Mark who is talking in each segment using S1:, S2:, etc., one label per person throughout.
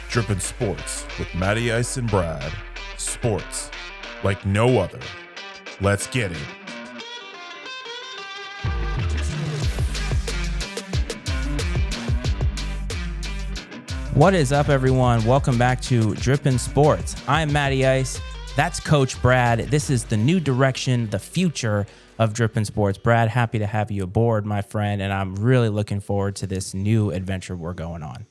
S1: Drippin' Sports with Matty, Ice, and Brad. Sports like no other. Let's get it.
S2: What is up, everyone? Welcome back to Drippin' Sports. I'm Matty Ice. That's Coach Brad. This is the new direction, the future of Drippin' Sports. Brad, happy to have you aboard, my friend, and I'm really looking forward to this new adventure we're going on.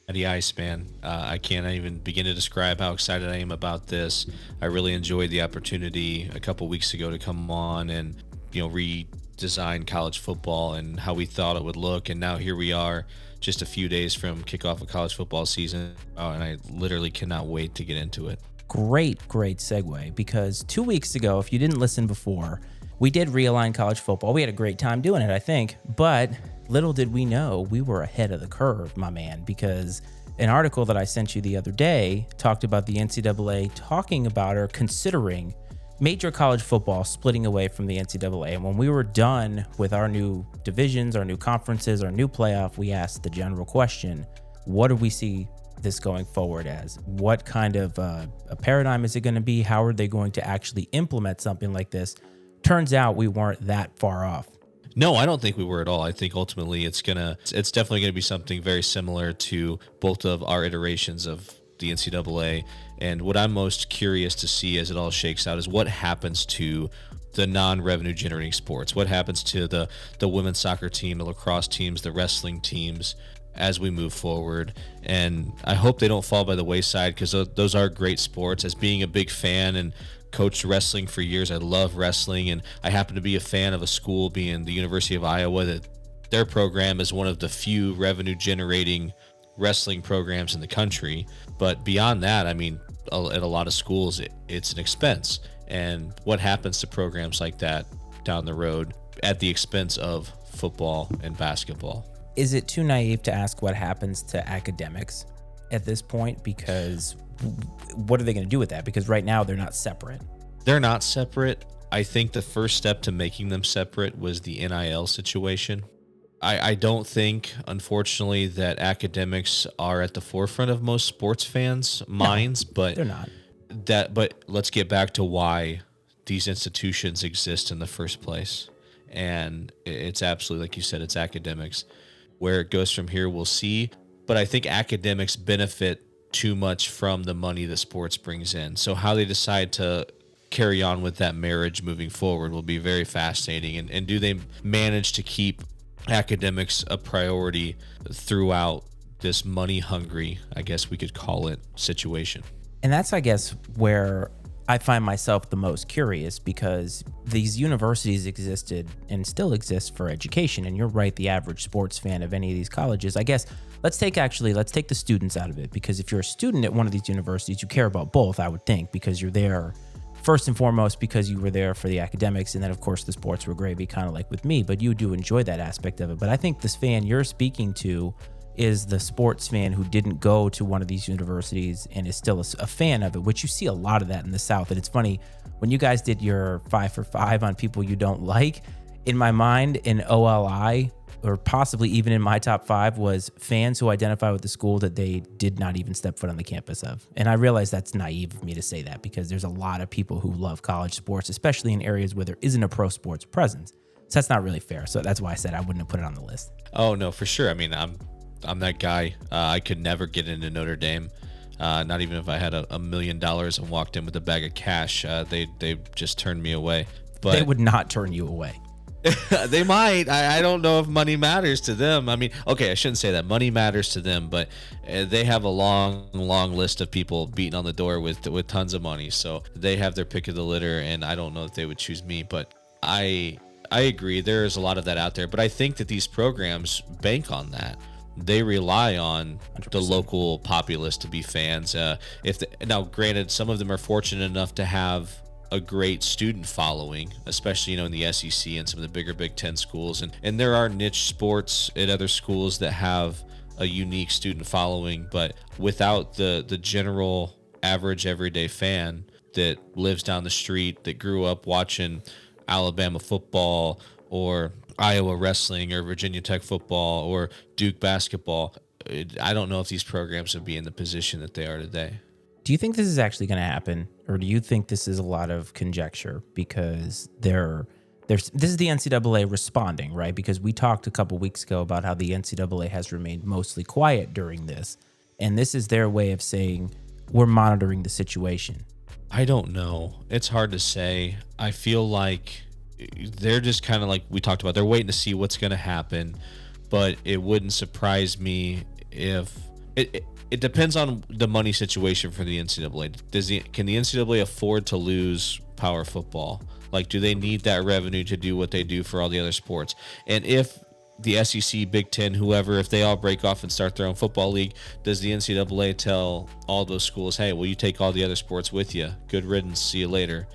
S3: Matty Ice, man. I can't even begin to describe how excited I am about this. I really enjoyed the opportunity a couple weeks ago to come on and, redesign college football and how we thought it would look. And now here we are, just a few days from kickoff of college football season. And I literally cannot wait to get into it.
S2: Great segue, because 2 weeks ago, if you didn't listen before, we did realign college football. We had a great time doing it, I think, but little did we know we were ahead of the curve, my man, because an article that I sent you the other day talked about the NCAA talking about or considering major college football splitting away from the NCAA. And when we were done with our new divisions, our new conferences, our new playoff, we asked the general question, what do we see this going forward as? What kind of a paradigm is it going to be? How are they going to actually implement something like this? Turns out we weren't that far off.
S3: No, I don't think we were at all. I think ultimately it's definitely going to be something very similar to both of our iterations of the NCAA. And what I'm most curious to see as it all shakes out is what happens to the non-revenue generating sports. What happens to the women's soccer team, the lacrosse teams, the wrestling teams as we move forward. And I hope they don't fall by the wayside, because those are great sports. As being a big fan and coached wrestling for years, I love wrestling, and I happen to be a fan of a school being the University of Iowa, that their program is one of the few revenue generating wrestling programs in the country. But beyond that, I mean, at a lot of schools, it's an expense. And what happens to programs like that down the road at the expense of football and basketball?
S2: Is it too naive to ask what happens to academics at this point? Because what are they going to do with that? Because right now they're not separate.
S3: They're not separate. I think the first step to making them separate was the NIL situation. I don't think, unfortunately, that academics are at the forefront of most sports fans' minds, but
S2: they're not.
S3: But let's get back to why these institutions exist in the first place. And it's absolutely, like you said, it's academics. Where it goes from here, we'll see. But I think academics benefit too much from the money that sports brings in. So how they decide to carry on with that marriage moving forward will be very fascinating. And do they manage to keep academics a priority throughout this money hungry, I guess we could call it, situation?
S2: And that's, I guess, where I find myself the most curious, because these universities existed and still exist for education. And you're right, the average sports fan of any of these colleges, I guess, let's take the students out of it, because if you're a student at one of these universities, you care about both, I would think, because you're there first and foremost because you were there for the academics, and then of course the sports were gravy, kind of like with me, but you do enjoy that aspect of it. But I think this fan you're speaking to is the sports fan who didn't go to one of these universities and is still a fan of it, which you see a lot of that in the South. And it's funny, when you guys did your 5 for 5 on people you don't like, in my mind, in OLI, or possibly even in my top 5, was fans who identify with the school that they did not even step foot on the campus of. And I realize that's naive of me to say that, because there's a lot of people who love college sports, especially in areas where there isn't a pro sports presence. So that's not really fair. So that's why I said I wouldn't have put it on the list.
S3: Oh, no, for sure. I mean, I'm that guy. I could never get into Notre Dame. Not even if I had $1 million and walked in with a bag of cash. They just turned me away. But
S2: they would not turn you away.
S3: They might. I don't know if money matters to them. I mean, okay, I shouldn't say that. Money matters to them, but they have a long list of people beating on the door with tons of money. So they have their pick of the litter, and I don't know if they would choose me. But I agree. There is a lot of that out there. But I think that these programs bank on that. They rely on 100%. The local populace to be fans. Now, granted, some of them are fortunate enough to have a great student following, especially in the SEC and some of the bigger Big Ten schools, and there are niche sports at other schools that have a unique student following, but without the general average everyday fan that lives down the street, that grew up watching Alabama football or Iowa wrestling or Virginia Tech football or Duke basketball, I don't know if these programs would be in the position that they are today.
S2: Do you think this is actually going to happen, or do you think this is a lot of conjecture because this is the NCAA responding, right? Because we talked a couple weeks ago about how the NCAA has remained mostly quiet during this, and this is their way of saying we're monitoring the situation.
S3: I don't know. It's hard to say. I feel like they're just kind of like we talked about. They're waiting to see what's going to happen, but it wouldn't surprise me if it depends on the money situation for the NCAA. Can the NCAA afford to lose power football? Like, do they need that revenue to do what they do for all the other sports? And if the SEC, Big Ten, whoever, if they all break off and start their own football league, does the NCAA tell all those schools, hey, well, you take all the other sports with you. Good riddance. See you later.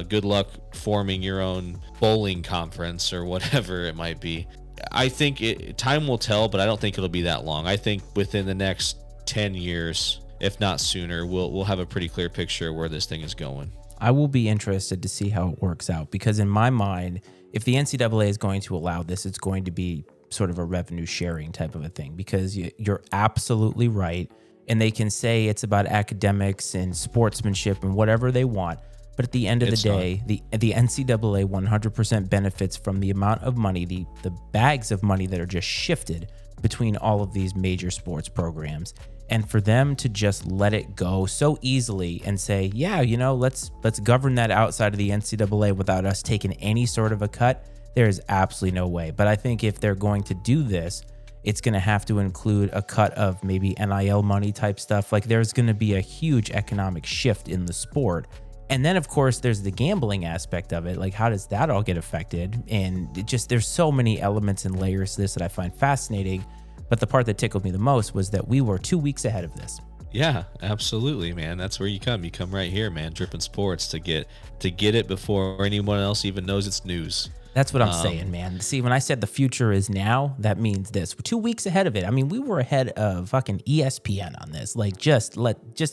S3: Good luck forming your own bowling conference or whatever it might be. I think time will tell, but I don't think it'll be that long. I think within the next 10 years, if not sooner, we'll have a pretty clear picture of where this thing is going.
S2: I will be interested to see how it works out because in my mind, if the NCAA is going to allow this, it's going to be sort of a revenue sharing type of a thing because you're absolutely right. And they can say it's about academics and sportsmanship and whatever they want. But at the end of the day, the NCAA 100% benefits from the amount of money, the bags of money that are just shifted between all of these major sports programs. And for them to just let it go so easily and say, yeah, let's govern that outside of the NCAA without us taking any sort of a cut, there is absolutely no way. But I think if they're going to do this, it's going to have to include a cut of maybe NIL money type stuff. Like there's going to be a huge economic shift in the sport. And then, of course, there's the gambling aspect of it. Like, how does that all get affected? And there's so many elements and layers to this that I find fascinating. But the part that tickled me the most was that we were 2 weeks ahead of this.
S3: Yeah, absolutely, man. That's where you come. You come right here, man. Drippin' Sports to get it before anyone else even knows it's news.
S2: That's what I'm saying, man. See, when I said the future is now, that means this. We're 2 weeks ahead of it. I mean, we were ahead of fucking ESPN on this. Like, just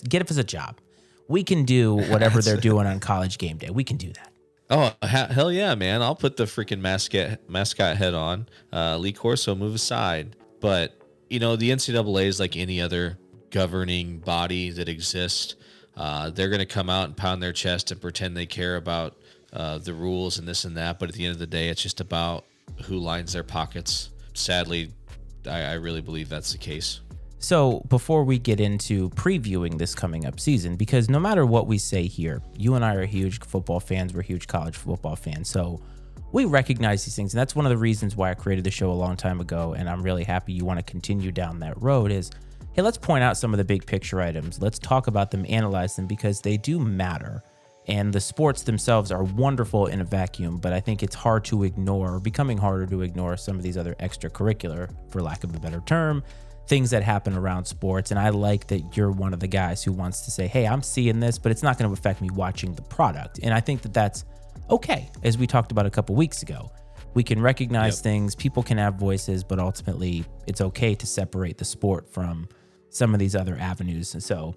S2: get us a job. We can do whatever they're doing on College Game Day. We can do that.
S3: Oh, hell yeah, man. I'll put the freaking mascot head on. Lee Corso, move aside. But, the NCAA is like any other governing body that exists. They're going to come out and pound their chest and pretend they care about the rules and this and that. But at the end of the day, it's just about who lines their pockets. Sadly, I really believe that's the case.
S2: So before we get into previewing this coming up season, because no matter what we say here, you and I are huge football fans. We're huge college football fans. So we recognize these things. And that's one of the reasons why I created the show a long time ago. And I'm really happy you want to continue down that road is, hey, let's point out some of the big picture items. Let's talk about them, analyze them, because they do matter. And the sports themselves are wonderful in a vacuum, but I think it's hard to ignore, becoming harder to ignore some of these other extracurricular, for lack of a better term, things that happen around sports. And I like that you're one of the guys who wants to say, hey, I'm seeing this, but it's not going to affect me watching the product. And I think that that's okay. As we talked about a couple weeks ago, we can recognize things, people can have voices, but ultimately it's okay to separate the sport from some of these other avenues. And so,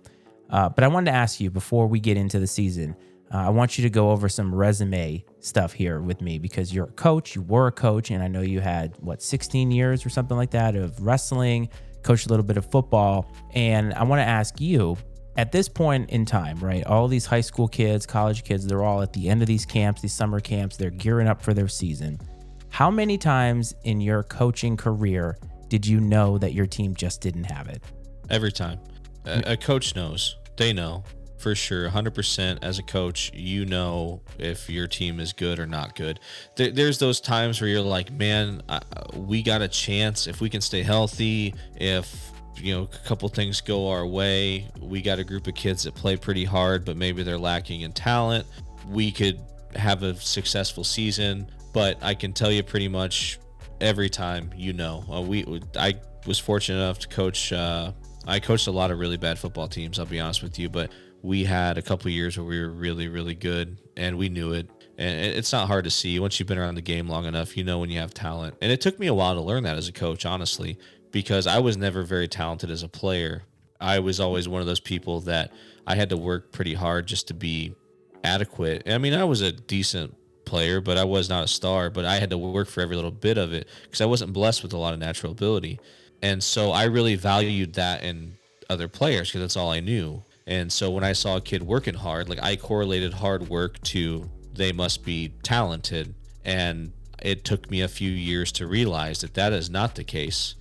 S2: but I wanted to ask you before we get into the season, I want you to go over some resume stuff here with me because you're a coach, you were a coach, and I know you had, 16 years or something like that of wrestling, coached a little bit of football. And I want to ask you, at this point in time, right, all these high school kids, college kids, they're all at the end of these camps, these summer camps, they're gearing up for their season. How many times in your coaching career did you know that your team just didn't have it?
S3: Every time. A coach knows. They know. For sure, 100% as a coach, if your team is good or not good. There's those times where you're like, man, we got a chance if we can stay healthy, if a couple things go our way, we got a group of kids that play pretty hard, but maybe they're lacking in talent. We could have a successful season, but I can tell you pretty much every time, I was fortunate enough to coach. I coached a lot of really bad football teams, I'll be honest with you, but we had a couple of years where we were really, really good, and we knew it. And it's not hard to see. Once you've been around the game long enough, you know when you have talent. And it took me a while to learn that as a coach, honestly, because I was never very talented as a player. I was always one of those people that I had to work pretty hard just to be adequate. I mean, I was a decent player, but I was not a star. But I had to work for every little bit of it because I wasn't blessed with a lot of natural ability. And so I really valued that in other players because that's all I knew. And so when I saw a kid working hard, like I correlated hard work to they must be talented. And it took me a few years to realize that that is not the case.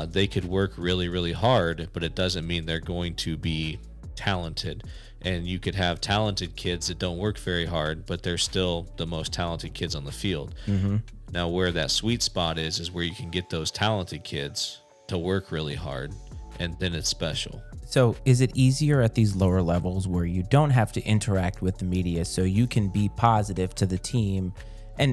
S3: They could work really, really hard, but it doesn't mean they're going to be talented. And you could have talented kids that don't work very hard, but they're still the most talented kids on the field. Now, where that sweet spot is where you can get those talented kids to work really hard, and then it's special.
S2: So is it easier at these lower levels where you don't have to interact with the media, so you can be positive to the team,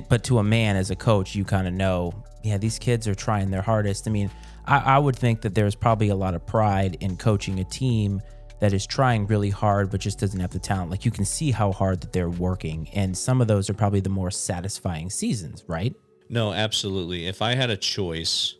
S2: but to a man as a coach, you kind of know, yeah, these kids are trying their hardest. I mean, I would think that there's probably a lot of pride in coaching a team that is trying really hard but just doesn't have the talent. Like, you can see how hard that they're working, and some of those are probably the more satisfying seasons, right?
S3: No, absolutely. If I had a choice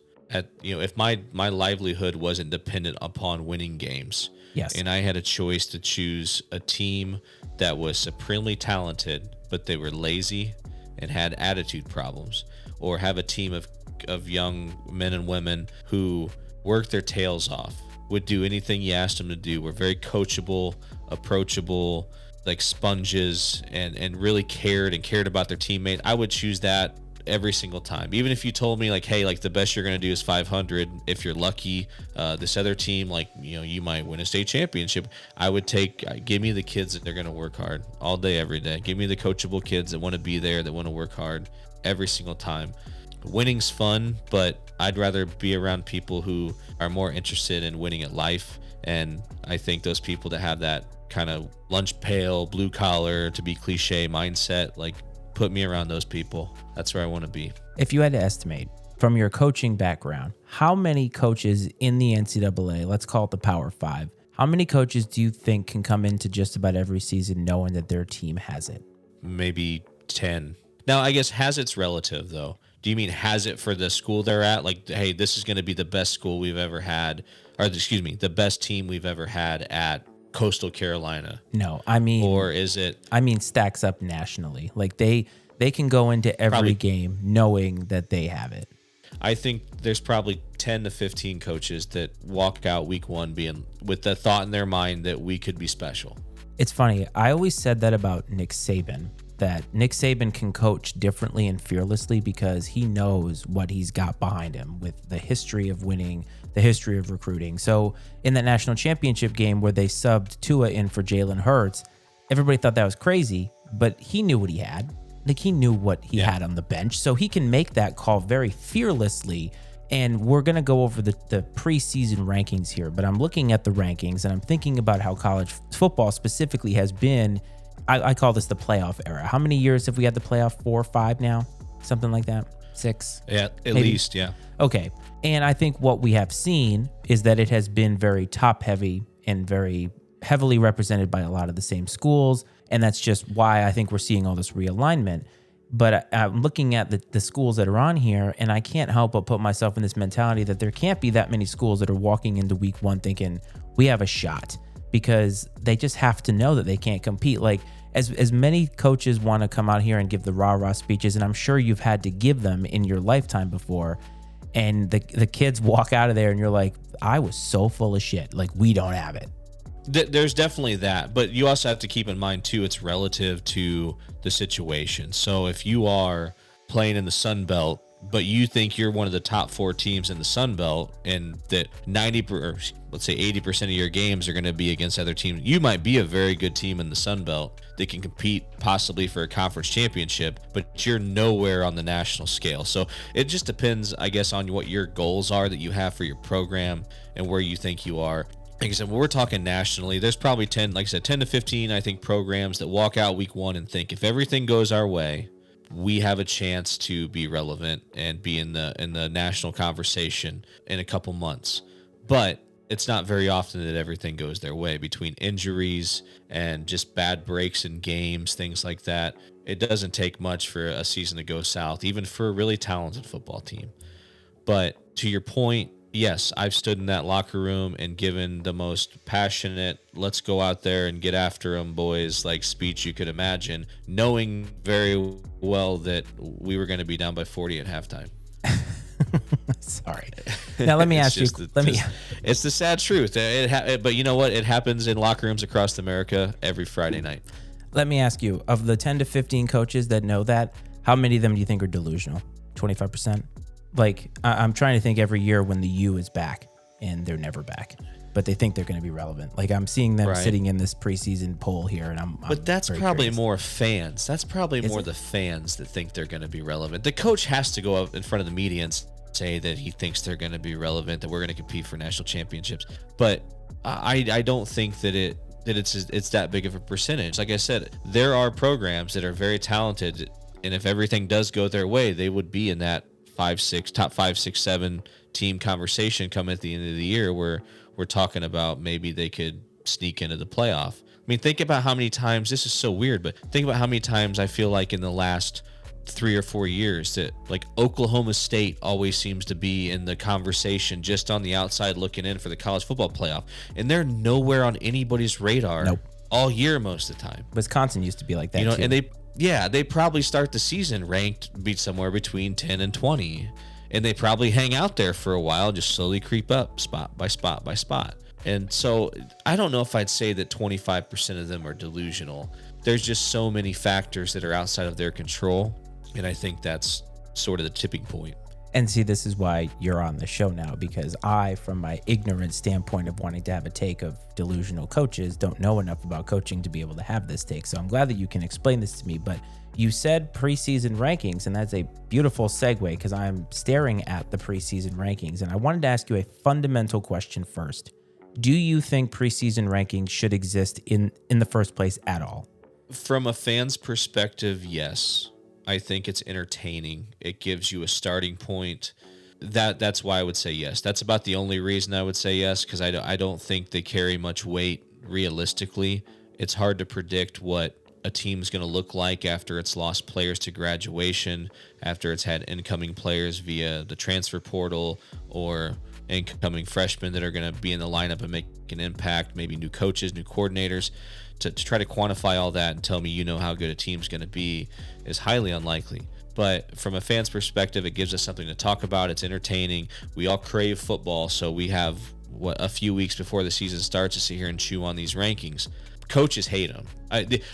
S3: if my livelihood wasn't dependent upon winning games,
S2: yes,
S3: and I had a choice to choose a team that was supremely talented, but they were lazy and had attitude problems, or have a team of young men and women who worked their tails off, would do anything you asked them to do, were very coachable, approachable, like sponges, and really cared about their teammate, I would choose that every single time. Even if you told me like, hey, like the best you're going to do is 500, if you're lucky, this other team, like, you might win a state championship, I would give me the kids that they're going to work hard all day, every day. Give me the coachable kids that want to be there, that want to work hard every single time. Winning's fun, but I'd rather be around people who are more interested in winning at life. And I think those people that have that kind of lunch pail, blue collar, to be cliche mindset, like, put me around those people. That's where I want to be.
S2: If you had to estimate from your coaching background, how many coaches in the NCAA, let's call it the Power Five, how many coaches do you think can come into just about every season knowing that their team has it?
S3: Maybe 10. Now, I guess has it's relative, though. Do you mean has it for the school they're at? Like, hey, this is going to be the best school we've ever had, or the best team we've ever had at Coastal Carolina?
S2: No, I mean,
S3: or is it?
S2: I mean, stacks up nationally. Like they can go into every game knowing that they have it.
S3: I think there's probably 10 to 15 coaches that walk out week one being with the thought in their mind that we could be special.
S2: It's funny. I always said that about Nick Saban, that Nick Saban can coach differently and fearlessly because he knows what he's got behind him with the history of winning, the history of recruiting. So in that national championship game where they subbed Tua in for Jalen Hurts, everybody thought that was crazy, but he knew what he had. Like, he knew what he had on the bench, so he can make that call very fearlessly. And we're going to go over the preseason rankings here, but I'm looking at the rankings and I'm thinking about how college football specifically has been. I call this the playoff era. How many years have we had the playoff? 4 or 5 now? Something like that? 6?
S3: Yeah, at least, yeah.
S2: Okay. And I think what we have seen is that it has been very top heavy and very heavily represented by a lot of the same schools. And that's just why I think we're seeing all this realignment. But I'm looking at the schools that are on here, and I can't help but put myself in this mentality that there can't be that many schools that are walking into week one thinking we have a shot, because they just have to know that they can't compete. Like, as many coaches want to come out here and give the rah-rah speeches, and I'm sure you've had to give them in your lifetime before, and the kids walk out of there and you're like, I was so full of shit. Like, we don't have it.
S3: There's definitely that, but you also have to keep in mind too, it's relative to the situation. So if you are playing in the Sun Belt, but you think you're one of the top 4 teams in the Sun Belt, and that 90 or let's say 80% of your games are going to be against other teams, you might be a very good team in the Sun Belt that can compete possibly for a conference championship, but you're nowhere on the national scale. So it just depends, I guess, on what your goals are that you have for your program and where you think you are. Like I said, when we're talking nationally, there's probably 10 to 15, I think, programs that walk out week one and think if everything goes our way, we have a chance to be relevant and be in the national conversation in a couple months. But it's not very often that everything goes their way between injuries and just bad breaks in games, things like that. It doesn't take much for a season to go south, even for a really talented football team. But to your point, yes, I've stood in that locker room and given the most passionate, let's go out there and get after them, boys, like speech you could imagine, knowing very well that we were going to be down by 40 at halftime.
S2: Sorry. Now let me ask you.
S3: It's the sad truth. But you know what? It happens in locker rooms across America every Friday night.
S2: Let me ask you. Of the 10 to 15 coaches that know that, how many of them do you think are delusional? 25%. Like I'm trying to think every year when the U is back, and they're never back, but they think they're going to be relevant. Like I'm seeing them sitting in this preseason poll here, and
S3: But that's probably
S2: curious.
S3: More fans. That's probably more the fans that think they're going to be relevant. The coach has to go up in front of the media and say that he thinks they're going to be relevant, that we're going to compete for national championships. But I don't think that it's that big of a percentage. Like I said, there are programs that are very talented, and if everything does go their way, they would be in that top 5, 6, 7 team conversation come at the end of the year, where we're talking about maybe they could sneak into the playoff. I mean, think about how many times, this is so weird, but think about how many times I feel like in the last 3 or 4 years that like Oklahoma State always seems to be in the conversation just on the outside looking in for the college football playoff. And they're nowhere on anybody's radar all year most of the time.
S2: Wisconsin used to be like that, too.
S3: And they probably start the season ranked be somewhere between 10 and 20. And they probably hang out there for a while, just slowly creep up spot by spot by spot. And so I don't know if I'd say that 25% of them are delusional. There's just so many factors that are outside of their control. And I think that's sort of the tipping point.
S2: And see, this is why you're on the show now, because I, from my ignorant standpoint of wanting to have a take of delusional coaches, don't know enough about coaching to be able to have this take. So I'm glad that you can explain this to me. But you said preseason rankings, and that's a beautiful segue because I'm staring at the preseason rankings. And I wanted to ask you a fundamental question first. Do you think preseason rankings should exist in the first place at all?
S3: From a fan's perspective, yes. I think it's entertaining. It gives you a starting point. That's why I would say yes. That's about the only reason I would say yes, because I don't think they carry much weight realistically. It's hard to predict what a team's going to look like after it's lost players to graduation, after it's had incoming players via the transfer portal or incoming freshmen that are going to be in the lineup and make an impact, maybe new coaches, new coordinators. To try to quantify all that and tell me how good a team's going to be is highly unlikely. But from a fan's perspective, it gives us something to talk about. It's entertaining. We all crave football, so we have a few weeks before the season starts to sit here and chew on these rankings. Coaches hate them.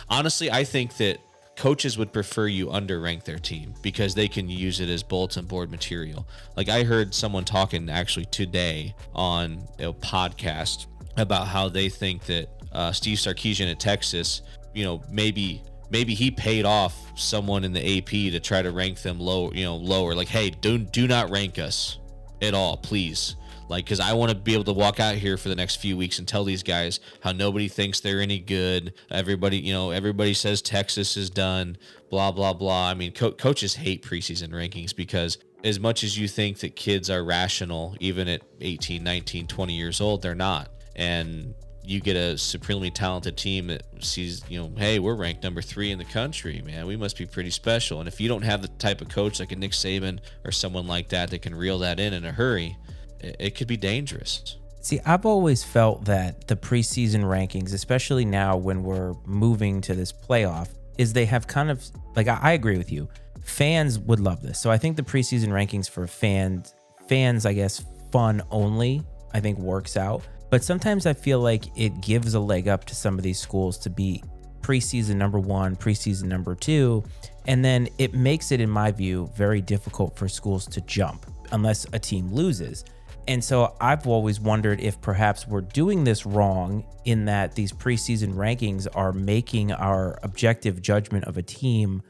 S3: Honestly, I think that coaches would prefer you underrank their team because they can use it as bulletin board material. Like I heard someone talking actually today on a podcast about how they think that Steve Sarkisian at Texas, maybe he paid off someone in the AP to try to rank them lower. Like, hey, do not rank us at all, please. Like, because I want to be able to walk out here for the next few weeks and tell these guys how nobody thinks they're any good. Everybody says Texas is done, blah, blah, blah. I mean, coaches hate preseason rankings because as much as you think that kids are rational, even at 18, 19, 20 years old, they're not. And you get a supremely talented team that sees, hey, we're ranked number 3 in the country, man. We must be pretty special. And if you don't have the type of coach like a Nick Saban or someone like that can reel that in a hurry, it could be dangerous.
S2: See, I've always felt that the preseason rankings, especially now when we're moving to this playoff, is they have kind of, like, I agree with you. Fans would love this. So I think the preseason rankings for fans, I guess, fun only, I think works out. But sometimes I feel like it gives a leg up to some of these schools to be preseason number 1, preseason number 2, and then it makes it, in my view, very difficult for schools to jump unless a team loses. And so I've always wondered if perhaps we're doing this wrong in that these preseason rankings are making our objective judgment of a team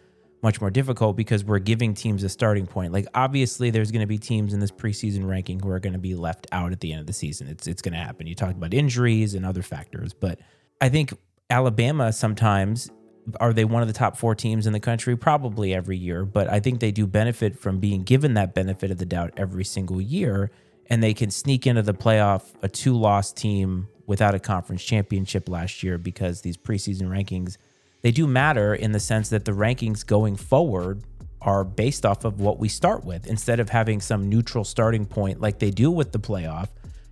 S2: much more difficult because we're giving teams a starting point. Like, obviously, there's going to be teams in this preseason ranking who are going to be left out at the end of the season. It's going to happen. You talked about injuries and other factors, but I think Alabama sometimes, are they one of the top 4 teams in the country? Probably every year, but I think they do benefit from being given that benefit of the doubt every single year, and they can sneak into the playoff, a 2-loss team without a conference championship last year because these preseason rankings, they do matter in the sense that the rankings going forward are based off of what we start with instead of having some neutral starting point like they do with the playoff.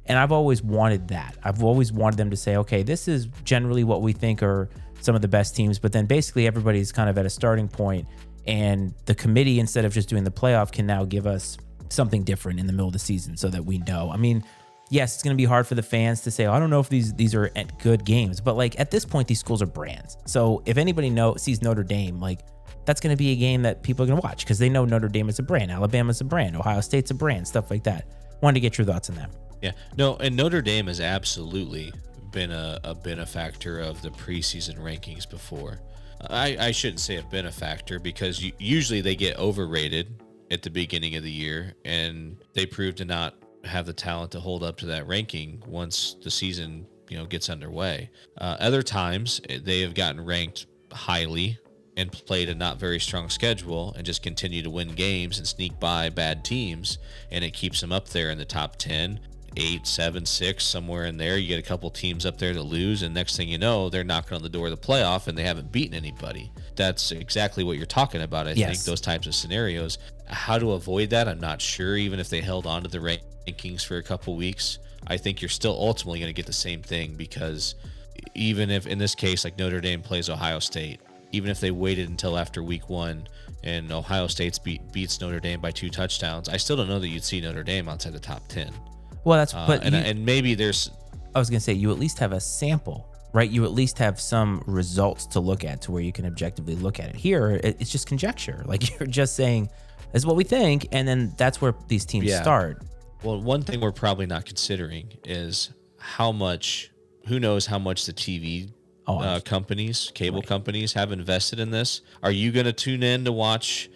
S2: And I've always wanted that. I've always wanted them to say, okay, this is generally what we think are some of the best teams, but then basically everybody's kind of at a starting point, and the committee, instead of just doing the playoff, can now give us something different in the middle of the season so that we know. I mean, yes, it's going to be hard for the fans to say, oh, I don't know if these are good games, but like at this point, these schools are brands. So if anybody sees Notre Dame, like that's going to be a game that people are going to watch because they know Notre Dame is a brand, Alabama's a brand, Ohio State's a brand, stuff like that. Wanted to get your thoughts on that.
S3: Yeah, no, and Notre Dame has absolutely been a benefactor of the preseason rankings before. I shouldn't say a benefactor because usually they get overrated at the beginning of the year, and they prove to not have the talent to hold up to that ranking once the season gets underway. Other times they have gotten ranked highly and played a not very strong schedule and just continue to win games and sneak by bad teams, and it keeps them up there in the top 10, 8, 7, 6, somewhere in there. You get a couple teams up there to lose, and next thing you know, they're knocking on the door of the playoff and they haven't beaten anybody. That's exactly what you're talking about, I think, those types of scenarios. How to avoid that, I'm not sure. Even if they held on to the rankings for a couple weeks, I think you're still ultimately going to get the same thing, because even if in this case, like Notre Dame plays Ohio State, even if they waited until after week 1 and Ohio State beats Notre Dame by 2 touchdowns, I still don't know that you'd see Notre Dame outside the top 10.
S2: Well, that's
S3: and maybe there's.
S2: I was going to say you at least have a sample, right? You at least have some results to look at to where you can objectively look at it. Here, it's just conjecture. Like you're just saying, "This is what we think," and then that's where these teams start.
S3: Well, one thing we're probably not considering is how much. Who knows how much the TV companies, cable companies, have invested in this? Are you going to tune in to watch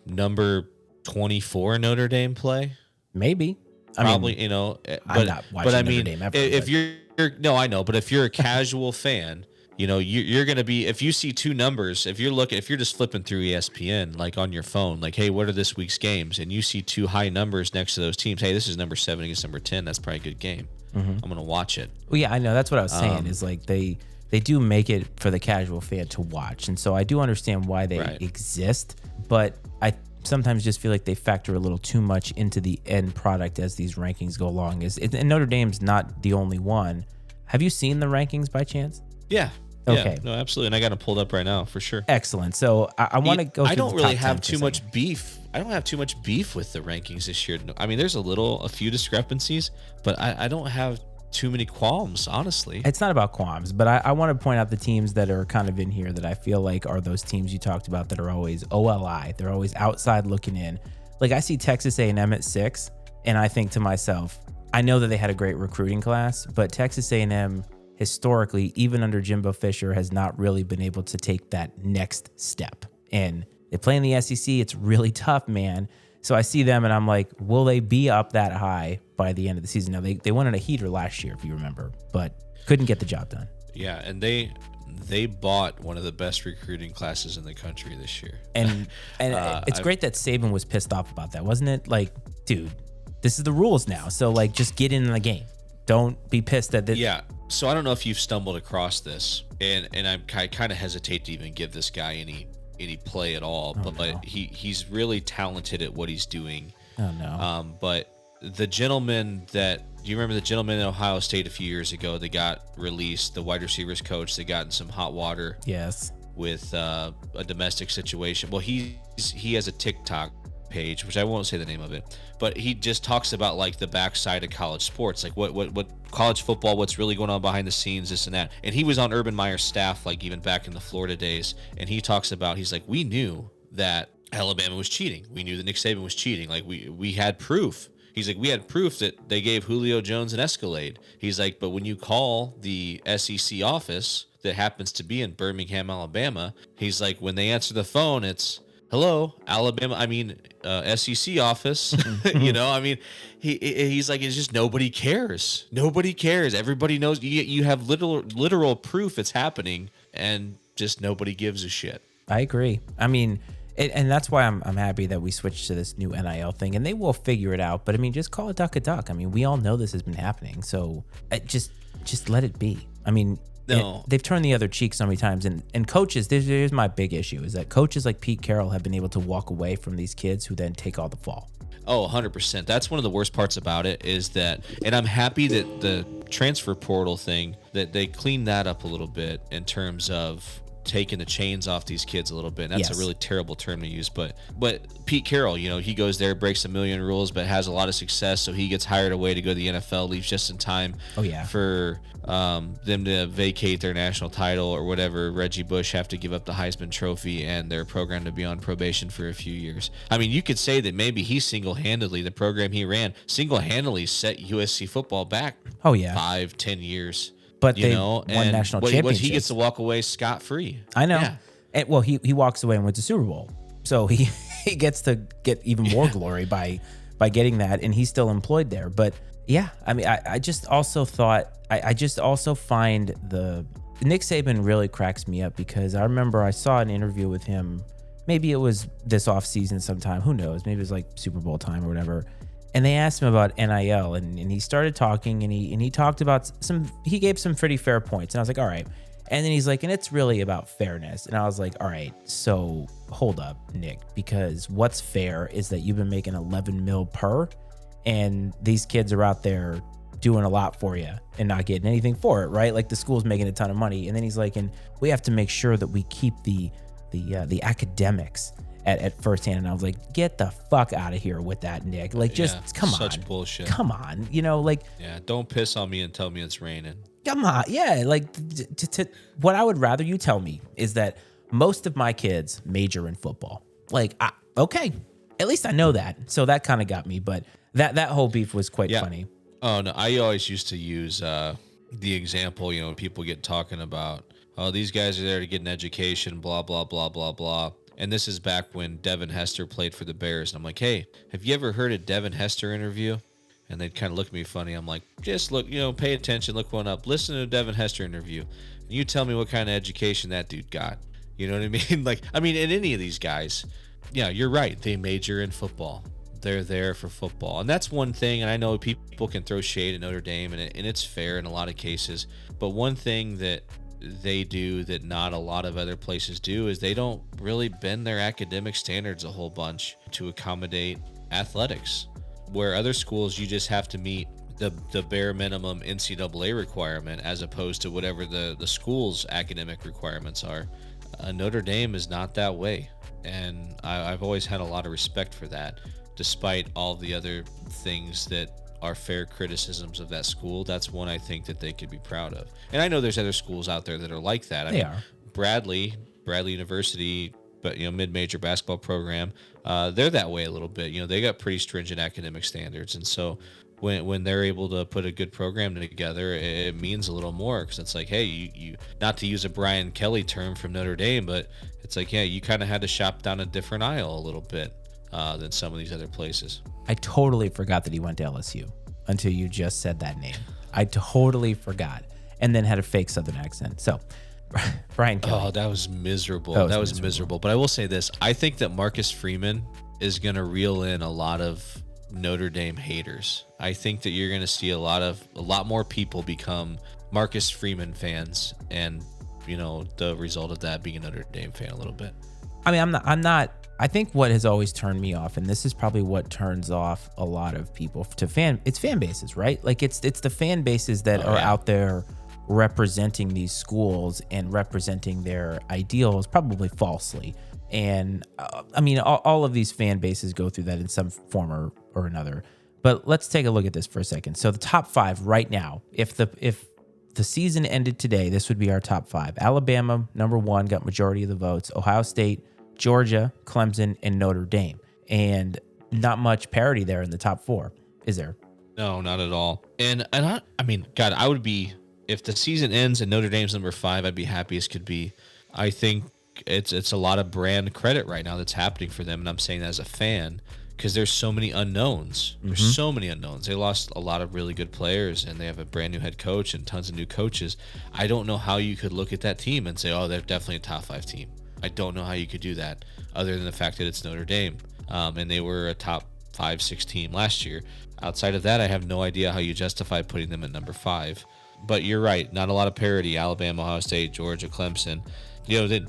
S3: number 24 Notre Dame play?
S2: Maybe.
S3: Probably,
S2: I'm not watching Notre Dame ever.
S3: If no, I know, but if you're a casual fan, you're going to be, if you see 2 numbers, if you're just flipping through ESPN, like on your phone, like, hey, what are this week's games? And you see 2 high numbers next to those teams. Hey, this is number 7 against number 10. That's probably a good game. I'm going to watch it.
S2: Well, yeah, I know. That's what I was saying is like they do make it for the casual fan to watch. And so I do understand why they exist, but I sometimes just feel like they factor a little too much into the end product as these rankings go along. And Notre Dame's not the only one. Have you seen the rankings by chance?
S3: Yeah.
S2: Okay.
S3: Yeah, no, absolutely. And I got them pulled up right now for sure.
S2: Excellent. So I want to go through
S3: I don't
S2: the
S3: really
S2: top
S3: have
S2: 10
S3: too much beef. I don't have too much beef with the rankings this year. I mean, there's a few discrepancies, but I don't have too many qualms, honestly.
S2: It's not about qualms, but I want to point out the teams that are kind of in here that I feel like are those teams you talked about that are always OLI. They're always outside looking in. Like I see Texas A&M at 6, and I think to myself, I know that they had a great recruiting class, but Texas A&M historically, even under Jimbo Fisher, has not really been able to take that next step. And they play in the SEC. It's really tough, man. So I see them and I'm like, will they be up that high by the end of the season? Now, they went on a heater last year, if you remember, but couldn't get the job done.
S3: Yeah, and they bought one of the best recruiting classes in the country this year.
S2: And it's great that Saban was pissed off about that, wasn't it? Like, dude, this is the rules now. So, like, just get in the game. Don't be pissed at this.
S3: Yeah. So I don't know if you've stumbled across this, and I kind of hesitate to even give this guy any play at all, but he's really talented at what he's doing.
S2: Oh no.
S3: But the gentleman do you remember the gentleman in Ohio State a few years ago that got released, the wide receivers coach that got in some hot water?
S2: Yes.
S3: With a domestic situation. Well, he has a TikTok page, which I won't say the name of it, but he just talks about like the backside of college sports, like what college football, what's really going on behind the scenes, this and that. And he was on Urban Meyer's staff, like even back in the Florida days. And he talks about, he's like, we knew that Alabama was cheating. We knew that Nick Saban was cheating. Like we had proof. He's like, we had proof that they gave Julio Jones an Escalade. He's like, but when you call the SEC office that happens to be in Birmingham, Alabama, he's like, when they answer the phone, it's, hello, Alabama. I mean, SEC office. He's like, it's just nobody cares. Nobody cares. Everybody knows. You have literal proof it's happening, and just nobody gives a shit.
S2: I agree. I mean, and that's why I'm happy that we switched to this new NIL thing, and they will figure it out. But I mean, just call a duck a duck. I mean, we all know this has been happening, so just let it be. I mean.
S3: No.
S2: They've turned the other cheek so many times. And coaches, here's my big issue, is that coaches like Pete Carroll have been able to walk away from these kids who then take all the fall.
S3: Oh, 100%. That's one of the worst parts about it is that, and I'm happy that the transfer portal thing, that they cleaned that up a little bit in terms of taking the chains off these kids a little bit. And that's
S2: Yes.
S3: a really terrible term to use, but Pete Carroll, he goes there, breaks a million rules, but has a lot of success. So he gets hired away to go to the NFL, leaves just in time for them to vacate their national title or whatever. Reggie Bush have to give up the Heisman Trophy and their program to be on probation for a few years. I mean, you could say that maybe he single-handedly, the program he ran, single-handedly set USC football back 5-10 years.
S2: But they won national championships.
S3: He gets to walk away scot-free.
S2: I know.
S3: Yeah.
S2: And, well, he walks away and wins the Super Bowl. So he gets to get even more glory by getting that, and he's still employed there. But yeah, I mean, I just also thought, I just also find Nick Saban really cracks me up, because I remember I saw an interview with him. Maybe it was this offseason sometime. Who knows? Maybe it was like Super Bowl time or whatever. And they asked him about NIL, and he started talking, and he talked about he gave some pretty fair points. And I was like, all right. And then he's like, and it's really about fairness. And I was like, all right, so hold up, Nick, because what's fair is that you've been making 11 mil per, and these kids are out there doing a lot for you and not getting anything for it, right? Like the school's making a ton of money. And then he's like, and we have to make sure that we keep the academics at first hand. And I was like, get the fuck out of here with that, Nick. Like, just come on.
S3: Such bullshit.
S2: Come on.
S3: Don't piss on me and tell me it's raining.
S2: Come on. Yeah. Like, what I would rather you tell me is that most of my kids major in football. Like, okay, at least I know that. So that kind of got me. But that whole beef was quite funny.
S3: Oh, no. I always used to use the example, people get talking about, oh, these guys are there to get an education, blah, blah, blah, blah, blah. And this is back when Devin Hester played for the Bears. And I'm like, hey, have you ever heard a Devin Hester interview? And they'd kind of look at me funny. I'm like, just look, pay attention, look one up. Listen to a Devin Hester interview. And you tell me what kind of education that dude got. You know what I mean? In any of these guys, yeah, you're right. They major in football. They're there for football. And that's one thing. And I know people can throw shade at Notre Dame, and it's fair in a lot of cases. But one thing that they do that not a lot of other places do is they don't really bend their academic standards a whole bunch to accommodate athletics. Where other schools, you just have to meet the bare minimum NCAA requirement as opposed to whatever the school's academic requirements are. Notre Dame is not that way. And I've always had a lot of respect for that, despite all the other things that are fair criticisms of that school. That's one I think that they could be proud of. And I know there's other schools out there that are like that. I mean, Bradley University, but mid-major basketball program, they're that way a little bit. They got pretty stringent academic standards, and so when they're able to put a good program together, it means a little more, because it's like, hey, you not to use a Brian Kelly term from Notre Dame, but it's like, yeah, you kind of had to shop down a different aisle a little bit than some of these other places. I
S2: totally forgot that he went to LSU until you just said that name. I totally forgot, and then had a fake Southern accent. So, Brian Kelly.
S3: Oh, that was miserable. That was miserable. But I will say this. I think that Marcus Freeman is going to reel in a lot of Notre Dame haters. I think that you're going to see a lot more people become Marcus Freeman fans, and the result of that being a Notre Dame fan a little bit.
S2: I mean, I'm not. I think what has always turned me off, and this is probably what turns off a lot of people it's fan bases, right? Like it's the fan bases that are out there representing these schools and representing their ideals, probably falsely. And I mean, all of these fan bases go through that in some form or another. But let's take a look at this for a second. So the top 5 right now, if the season ended today, this would be our top 5. Alabama, number 1, got majority of the votes. Ohio State, Georgia, Clemson, and Notre Dame. And not much parity there in the top 4, is there?
S3: No, not at all. And I mean, God, I would be, if the season ends and Notre Dame's number 5, I'd be happy as could be. I think it's a lot of brand credit right now that's happening for them, and I'm saying that as a fan, because there's so many unknowns. There's so many unknowns. They lost a lot of really good players, and they have a brand new head coach and tons of new coaches. I don't know how you could look at that team and say, oh, they're definitely a top 5 team. I don't know how you could do that, other than the fact that it's Notre Dame, and they were a top 5-6 team last year. Outside of that, I have no idea how you justify putting them at number 5. But you're right, not a lot of parity. Alabama, Ohio State, Georgia, Clemson.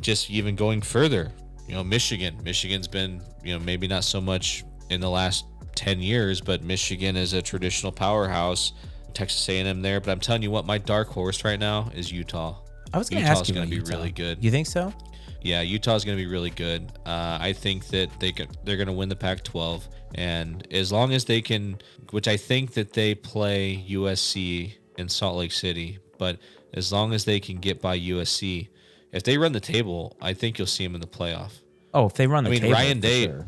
S3: Just even going further, Michigan's been, maybe not so much in the last 10 years, but Michigan is a traditional powerhouse. Texas A&M there, but I'm telling you what, my dark horse right now is Utah.
S2: I was going to ask you
S3: going to be
S2: Utah.
S3: really good.
S2: You think so?
S3: Yeah, Utah's going to be really good. I think that they're going to win the Pac-12, and as long as they can, which I think that they play USC in Salt Lake City, but as long as they can get by USC, if they run the table, I think you'll see them in the playoff.
S2: Oh, if they run the table,
S3: Ryan Day.
S2: sure.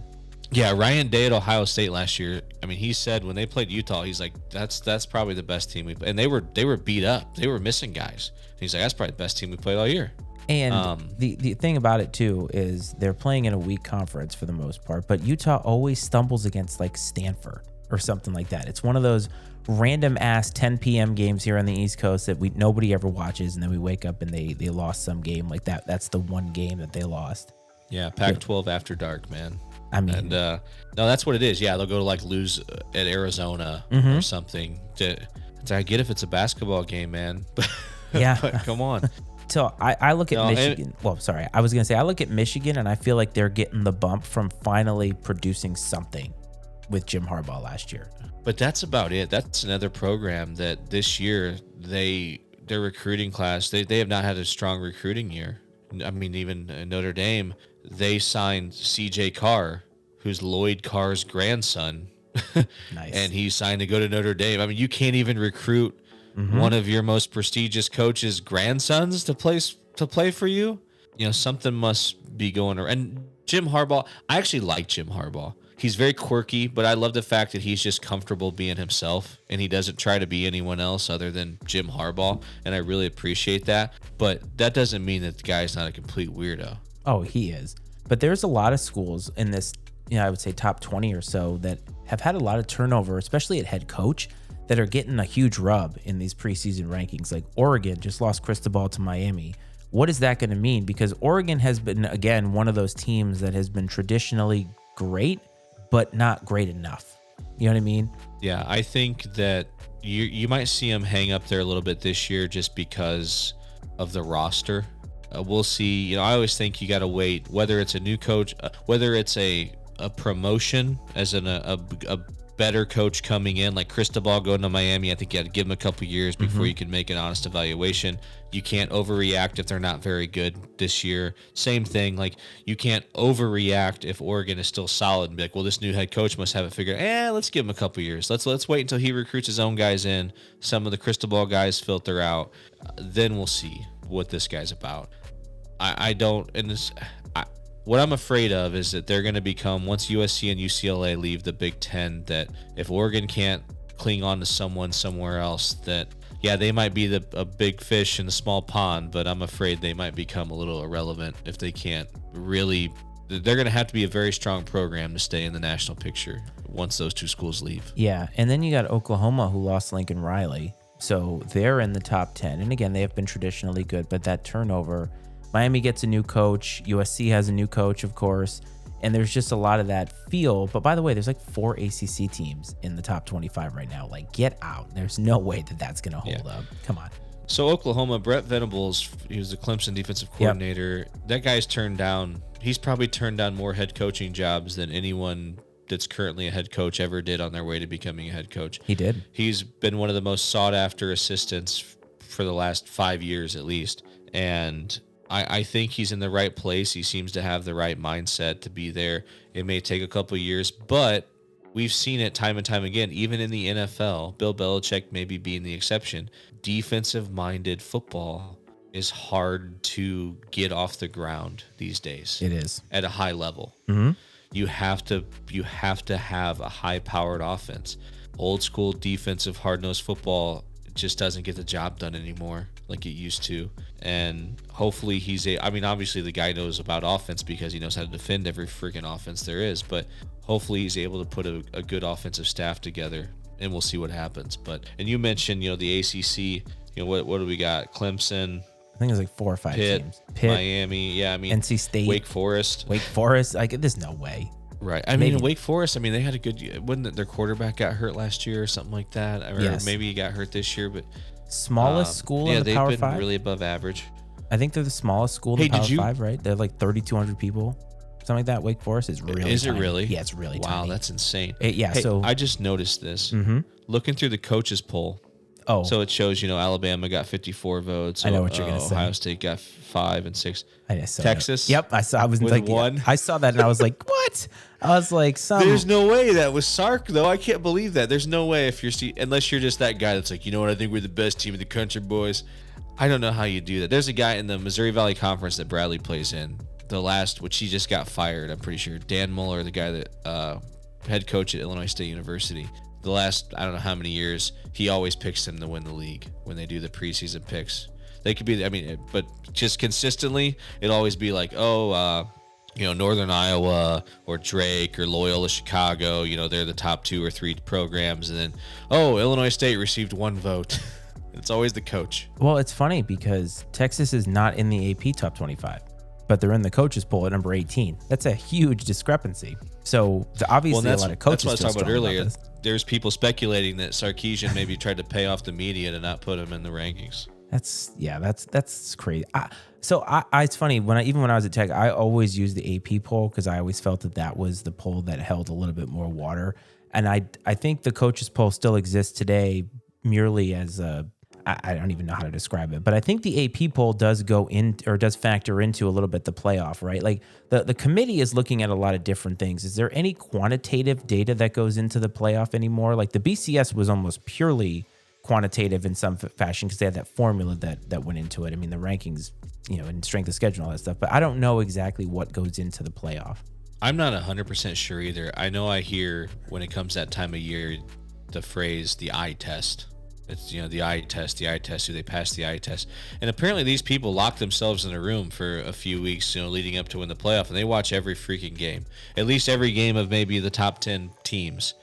S3: Yeah, Ryan Day at Ohio State last year. I mean, he said when they played Utah, he's like, that's probably the best team we played. And they were beat up. They were missing guys. And he's like, that's probably the best team we played all year.
S2: And the thing about it too is they're playing in a weak conference for the most part, but Utah always stumbles against like Stanford or something like that. It's one of those random ass 10 p.m. games here on the East Coast that nobody ever watches, and then we wake up and they lost some game like that. That's the one game that they lost.
S3: Yeah, Pac-12 after dark, man.
S2: I mean,
S3: and no, that's what it is. Yeah, they'll go to like lose at Arizona or something. I get if it's a basketball game, man.
S2: Yeah,
S3: but come on.
S2: So I look at Michigan. I was gonna say I look at Michigan and I feel like they're getting the bump from finally producing something with Jim Harbaugh last year.
S3: But that's about it. That's another program that this year their recruiting class they have not had a strong recruiting year. I mean, even Notre Dame, they signed CJ Carr, who's Lloyd Carr's grandson.
S2: Nice.
S3: And he signed to go to Notre Dame. I mean, you can't even recruit one of your most prestigious coaches' grandsons to play for you. You know, something must be going around. And Jim Harbaugh, I actually like Jim Harbaugh. He's very quirky, but I love the fact that he's just comfortable being himself and he doesn't try to be anyone else other than Jim Harbaugh. And I really appreciate that. But that doesn't mean that the guy's not a complete weirdo.
S2: Oh, he is. But there's a lot of schools in this, I would say top 20 or so that have had a lot of turnover, especially at head coach, that are getting a huge rub in these preseason rankings. Like Oregon just lost Cristobal to Miami. What is that going to mean? Because Oregon has been, again, one of those teams that has been traditionally great, but not great enough. You know what I mean?
S3: Yeah, I think that you might see them hang up there a little bit this year just because of the roster. We'll see. I always think you got to wait, whether it's a new coach, whether it's a promotion as a better coach coming in, like Cristobal going to Miami. I think you had to give him a couple years before you can make an honest evaluation. You can't overreact if they're not very good this year. Same thing, like you can't overreact if Oregon is still solid and be like, well, this new head coach must have it figured. Let's give him a couple years. Let's wait until he recruits his own guys in. Some of the Cristobal guys filter out. Then we'll see what this guy's about. What I'm afraid of is that they're going to become, once USC and UCLA leave the Big Ten, that if Oregon can't cling on to someone somewhere else, that, yeah, they might be a big fish in a small pond, but I'm afraid they might become a little irrelevant if they can't really. They're going to have to be a very strong program to stay in the national picture once those two schools leave.
S2: Yeah, and then you got Oklahoma, who lost Lincoln Riley. So they're in the top 10. And again, they have been traditionally good, but that turnover. Miami gets a new coach. USC has a new coach, of course. And there's just a lot of that feel. But by the way, there's like 4 ACC teams in the top 25 right now. Like, get out. There's no way that that's going to hold up. Come on.
S3: So Oklahoma, Brett Venables, he was the Clemson defensive coordinator. Yep. That guy's turned down. He's probably turned down more head coaching jobs than anyone that's currently a head coach ever did on their way to becoming a head coach.
S2: He did.
S3: He's been one of the most sought after assistants for the last 5 years at least. And I think he's in the right place. He seems to have the right mindset to be there. It may take a couple of years, but we've seen it time and time again, even in the NFL. Bill Belichick maybe being the exception. Defensive-minded football is hard to get off the ground these days.
S2: It is.
S3: At a high level.
S2: Mm-hmm.
S3: You have to have a high-powered offense. Old school defensive hard-nosed football just doesn't get the job done anymore like it used to. And hopefully obviously the guy knows about offense because he knows how to defend every freaking offense there is, but hopefully he's able to put a good offensive staff together, and we'll see what happens. And you mentioned, the ACC, what do we got? Clemson,
S2: I think it's like 4 or 5 teams.
S3: Pitt, Miami,
S2: NC State,
S3: Wake Forest.
S2: There's no way.
S3: Right. I mean, Wake Forest, they had a good, wasn't their quarterback got hurt last year or something like that? Or maybe he got hurt this year, but
S2: smallest school in the Power 5.
S3: Yeah, they've been really above average.
S2: I think they're the smallest school in the Power 5, right? They're like 3,200 people, something like that. Wake Forest is really
S3: Is
S2: tiny.
S3: It really?
S2: Yeah, it's really tiny.
S3: Wow, that's insane.
S2: So
S3: I just noticed this. Looking through the coaches poll,
S2: Oh.
S3: So it shows, Alabama got 54 votes.
S2: I know what you're going to say.
S3: Ohio State got 5 and 6.
S2: I just saw
S3: Texas?
S2: That. Yep, I saw. I was
S3: with
S2: like,
S3: 1.
S2: I saw that and I was like, what? I was like,
S3: There's no way that was Sark, though. I can't believe that. There's no way unless you're just that guy that's like, you know what, I think we're the best team in the country, boys. I don't know how you do that. There's a guy in the Missouri Valley Conference that Bradley plays in. Which he just got fired, I'm pretty sure. Dan Muller, the guy that head coach at Illinois State University. The last, I don't know how many years, he always picks them to win the league when they do the preseason picks. They could be, but just consistently, it'll always be like, Northern Iowa or Drake or Loyola Chicago, they're the top 2 or 3 programs. And then, Illinois State received 1 vote. It's always the coach.
S2: Well, it's funny because Texas is not in the AP top 25, but they're in the coaches poll at number 18. That's a huge discrepancy. So obviously a lot of coaches.
S3: That's what I was talking about earlier.
S2: About
S3: There's people speculating that Sarkisian maybe tried to pay off the media to not put him in the rankings.
S2: That's crazy. It's funny when I was at Tech, I always used the AP poll because I always felt that was the poll that held a little bit more water. And I think the coaches poll still exists today merely as I don't even know how to describe it, but I think the AP poll does does factor into a little bit the playoff, right? Like the committee is looking at a lot of different things. Is there any quantitative data that goes into the playoff anymore? Like the BCS was almost purely quantitative in some fashion because they had that formula that went into it. I mean, the rankings, and strength of schedule and all that stuff, but I don't know exactly what goes into the playoff.
S3: I'm not 100% sure either. I know I hear when it comes that time of year, the phrase, the eye test. It's, the eye test, do they pass the eye test? And apparently these people lock themselves in a room for a few weeks, leading up to win the playoff, and they watch every freaking game. At least every game of maybe the top 10 teams.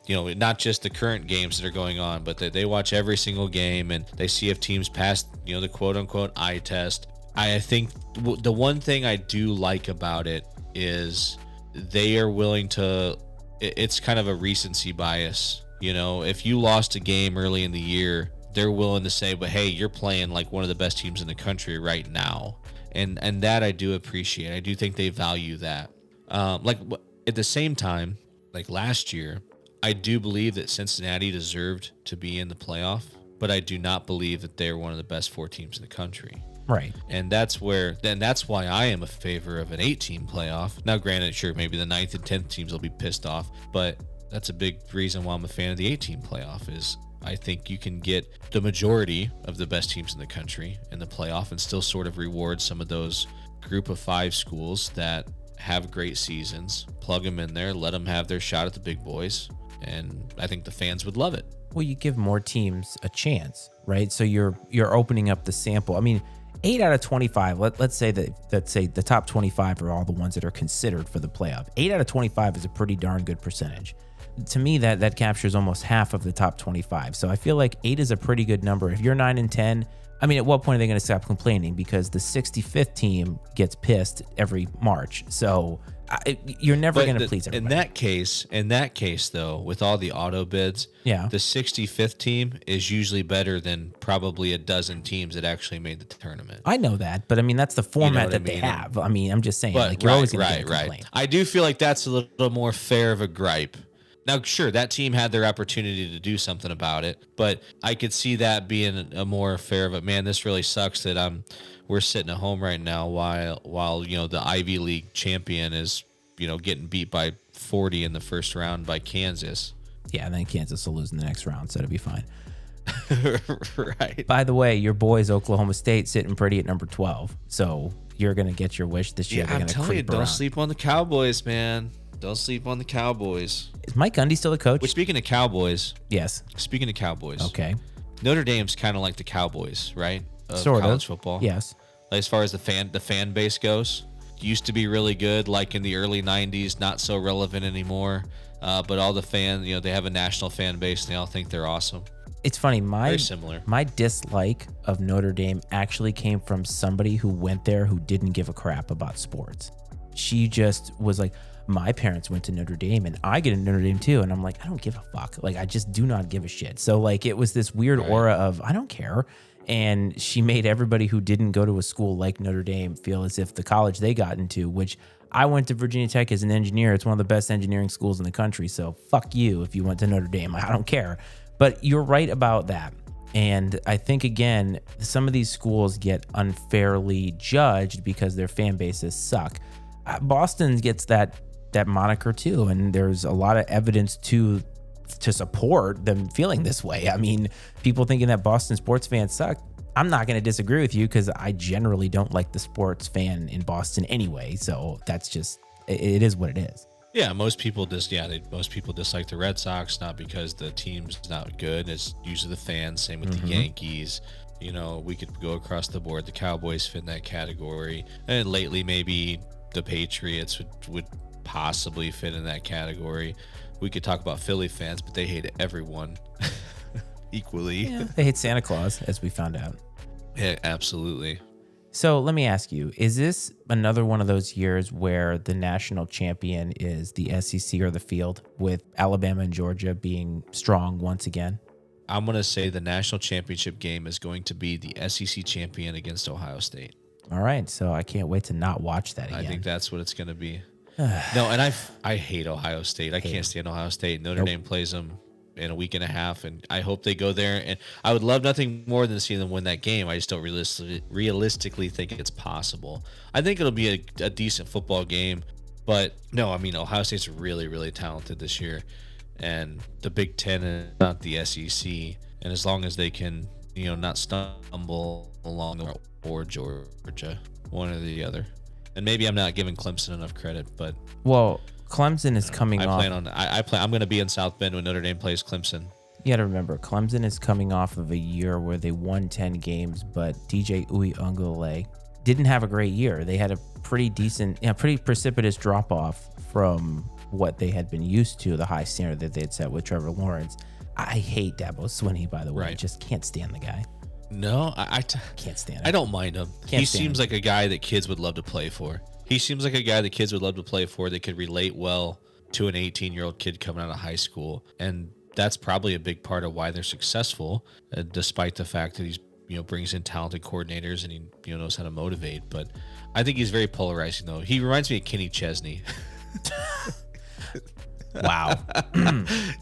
S3: Not just the current games that are going on, but they watch every single game, and they see if teams pass, the quote-unquote eye test. I think the one thing I do like about it is they are willing to, it's kind of a recency bias. If you lost a game early in the year, they're willing to say, but hey, you're playing like one of the best teams in the country right now. And that I do appreciate. I do think they value that. At the same time, like last year, I do believe that Cincinnati deserved to be in the playoff, but I do not believe that they're one of the best 4 teams in the country.
S2: Right.
S3: And that's why I am a favor of an 8-team playoff. Now, granted, sure, maybe the 9th and 10th teams will be pissed off, but that's a big reason why I'm a fan of the 8-team playoff is I think you can get the majority of the best teams in the country in the playoff and still sort of reward some of those group of 5 schools that have great seasons, plug them in there, let them have their shot at the big boys. And I think the fans would love it.
S2: Well, you give more teams a chance, right? So you're opening up the sample. I mean, 8 out of 25, let's say the top 25 are all the ones that are considered for the playoff. 8 out of 25 is a pretty darn good percentage. To me, that captures almost half of the top 25. So I feel like 8 is a pretty good number. If you're 9 and 10, I mean, at what point are they going to stop complaining? Because the 65th team gets pissed every March. So you're never going to please everybody.
S3: In that case, though, with all the auto bids,
S2: yeah,
S3: the 65th team is usually better than probably a dozen teams that actually made the tournament.
S2: I know that, but I mean, that's the format they have. I mean, I'm just saying,
S3: but,
S2: you're always going to get a complaint.
S3: I do feel like that's a little more fair of a gripe. Now, sure, that team had their opportunity to do something about it, but I could see that being a more fair of a, man, this really sucks that we're sitting at home right now while the Ivy League champion is, getting beat by 40 in the first round by Kansas.
S2: Yeah, and then Kansas will lose in the next round, so it'll be fine.
S3: Right.
S2: By the way, your boys, Oklahoma State, sitting pretty at number 12, so you're going to get your wish this year.
S3: Yeah, I'm telling you, don't sleep on the Cowboys, man. Don't sleep on the Cowboys.
S2: Is Mike Gundy still the coach?
S3: Well, speaking of Cowboys.
S2: Yes.
S3: Speaking of Cowboys.
S2: Okay.
S3: Notre Dame's kind of like the Cowboys, right? Of
S2: sort
S3: college
S2: of.
S3: Football.
S2: Yes.
S3: Like as far as the fan base goes, used to be really good, like in the early 90s, not so relevant anymore. But all the fans, they have a national fan base, and they all think they're awesome.
S2: It's funny.
S3: Very similar.
S2: My dislike of Notre Dame actually came from somebody who went there who didn't give a crap about sports. She just was like, my parents went to Notre Dame and I get into Notre Dame too. And I'm like, I don't give a fuck. Like, I just do not give a shit. So like, it was this weird aura of, I don't care. And she made everybody who didn't go to a school like Notre Dame feel as if the college they got into, which I went to Virginia Tech as an engineer. It's one of the best engineering schools in the country. So fuck you if you went to Notre Dame. I don't care. But you're right about that. And I think, again, some of these schools get unfairly judged because their fan bases suck. Boston gets that moniker too, and there's a lot of evidence to support them feeling this way. I mean, people thinking that Boston sports fans suck. I'm not going to disagree with you because I generally don't like the sports fan in Boston anyway. So that's just, it is what it is.
S3: Yeah, most people dislike the Red Sox, not because the team's not good. It's usually the fans. Same with the Yankees. You know, we could go across the board. The Cowboys fit in that category. And lately, maybe the Patriots would possibly fit in that category. We could talk about Philly fans, but they hate everyone equally.
S2: Yeah, they hate Santa Claus, as we found out.
S3: Yeah, absolutely.
S2: So let me ask you, is this another one of those years where the national champion is the SEC or the field, with Alabama and Georgia being strong once again?
S3: I'm going to say the national championship game is going to be the SEC champion against Ohio State.
S2: All right, so I can't wait to not watch that again.
S3: I think that's what it's going to be. No, and I hate Ohio State. I can't stand Ohio State. Notre Dame plays them in a week and a half, and I hope they go there. And I would love nothing more than to see them win that game. I just don't realistically think it's possible. I think it'll be a decent football game, but no, I mean, Ohio State's really, really talented this year, and the Big Ten is not the SEC. And as long as they can, not stumble along the or Georgia, one or the other. And maybe I'm not giving Clemson enough credit, but
S2: Clemson is coming off.
S3: I'm going to be in South Bend when Notre Dame plays Clemson.
S2: You got to remember, Clemson is coming off of a year where they won 10 games, but DJ Uiagalelei didn't have a great year. They had a pretty precipitous drop off from what they had been used to, the high standard that they had set with Trevor Lawrence. I hate Dabo Swinney, by the way.
S3: Right.
S2: I just can't stand the guy.
S3: No, I
S2: can't stand him.
S3: I don't mind him. He seems like a guy that kids would love to play for. He seems like a guy that kids would love to play for. They could relate well to an 18-year-old kid coming out of high school. And that's probably a big part of why they're successful, despite the fact that he's, brings in talented coordinators and he knows how to motivate. But I think he's very polarizing, though. He reminds me of Kenny Chesney.
S2: Wow.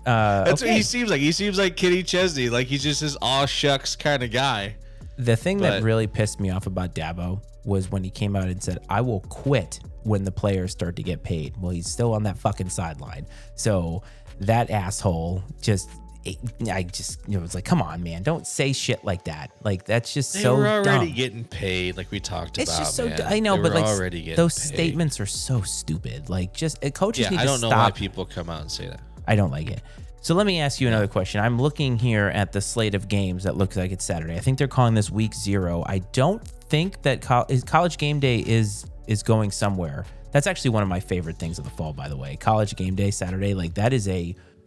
S3: That's what he seems like. He seems like Kenny Chesney. Like he's just this aw shucks kind of guy.
S2: The thing that really pissed me off about Dabo was when he came out and said, I will quit when the players start to get paid. Well, he's still on that fucking sideline. So that asshole was like, come on, man, don't say shit like that. Like, that's just so dumb.
S3: They were already getting paid, like we talked about.
S2: It's just so
S3: dumb.
S2: I know, but like those
S3: paid.
S2: Statements are so stupid. Like, just coaches need to stop.
S3: I don't know why people come out and say that.
S2: I don't like it. So let me ask you another question. I'm looking here at the slate of games that looks like it's Saturday. I think they're calling this week 0. I don't think that College Game Day is going somewhere. That's actually one of my favorite things of the fall, by the way. College Game Day Saturday, like that is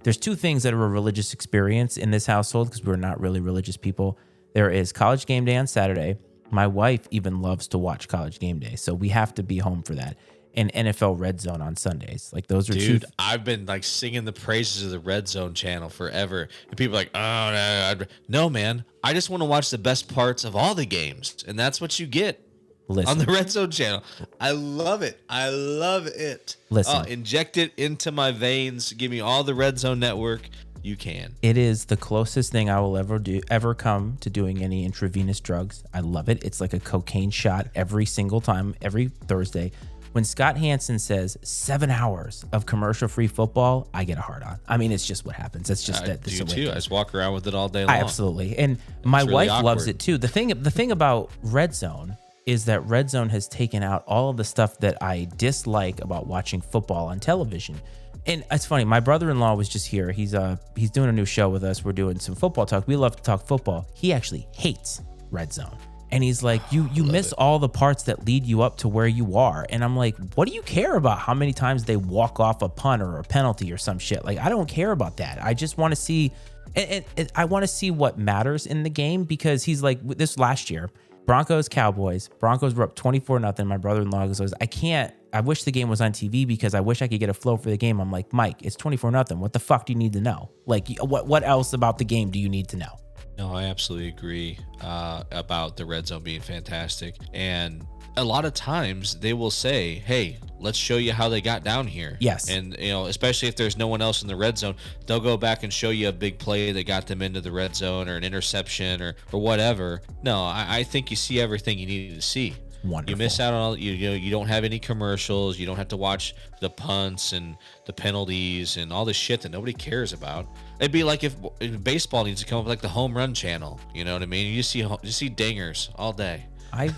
S2: there's two things that are a religious experience in this household because we're not really religious people. There is College Game Day on Saturday. My wife even loves to watch College Game Day, so we have to be home for that. And NFL Red Zone on Sundays. Like those are
S3: Dude, I've been like singing the praises of the Red Zone channel forever. And people are like, oh, no, man. I just want to watch the best parts of all the games. And that's what you get on the Red Zone channel. I love it. I love it.
S2: Listen.
S3: Inject it into my veins. Give me all the Red Zone network. You can.
S2: It is the closest thing I will ever come to doing any intravenous drugs. I love it. It's like a cocaine shot every single time, every Thursday. When Scott Hansen says 7 hours of commercial-free football, I get a hard on. I mean, it's just what happens. That's just that.
S3: You too. I just walk around with it all day long.
S2: Absolutely, and my wife loves it too. The thing about Red Zone is that Red Zone has taken out all of the stuff that I dislike about watching football on television. And it's funny. My brother-in-law was just here. He's doing a new show with us. We're doing some football talk. We love to talk football. He actually hates Red Zone. And he's like, you miss all the parts that lead you up to where you are. And I'm like, what do you care about how many times they walk off a punt or a penalty or some shit? Like, I don't care about that. I just want to see, and I want to see what matters in the game because he's like, this last year, Broncos, Cowboys. Broncos were up 24-0. My brother-in-law goes, I wish the game was on TV because I wish I could get a flow for the game. I'm like, Mike, it's 24-0. What the fuck do you need to know? Like, what else about the game do you need to know?
S3: No, I absolutely agree about the red zone being fantastic. And a lot of times they will say, hey, let's show you how they got down here.
S2: Yes.
S3: And, especially if there's no one else in the red zone, they'll go back and show you a big play that got them into the red zone or an interception or whatever. No, I think you see everything you needed to see.
S2: Wonderful.
S3: You miss out on all, you don't have any commercials. You don't have to watch the punts and the penalties and all this shit that nobody cares about. It'd be like if baseball needs to come up with like the home run channel. You know what I mean? You see dingers all day.
S2: I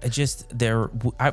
S2: just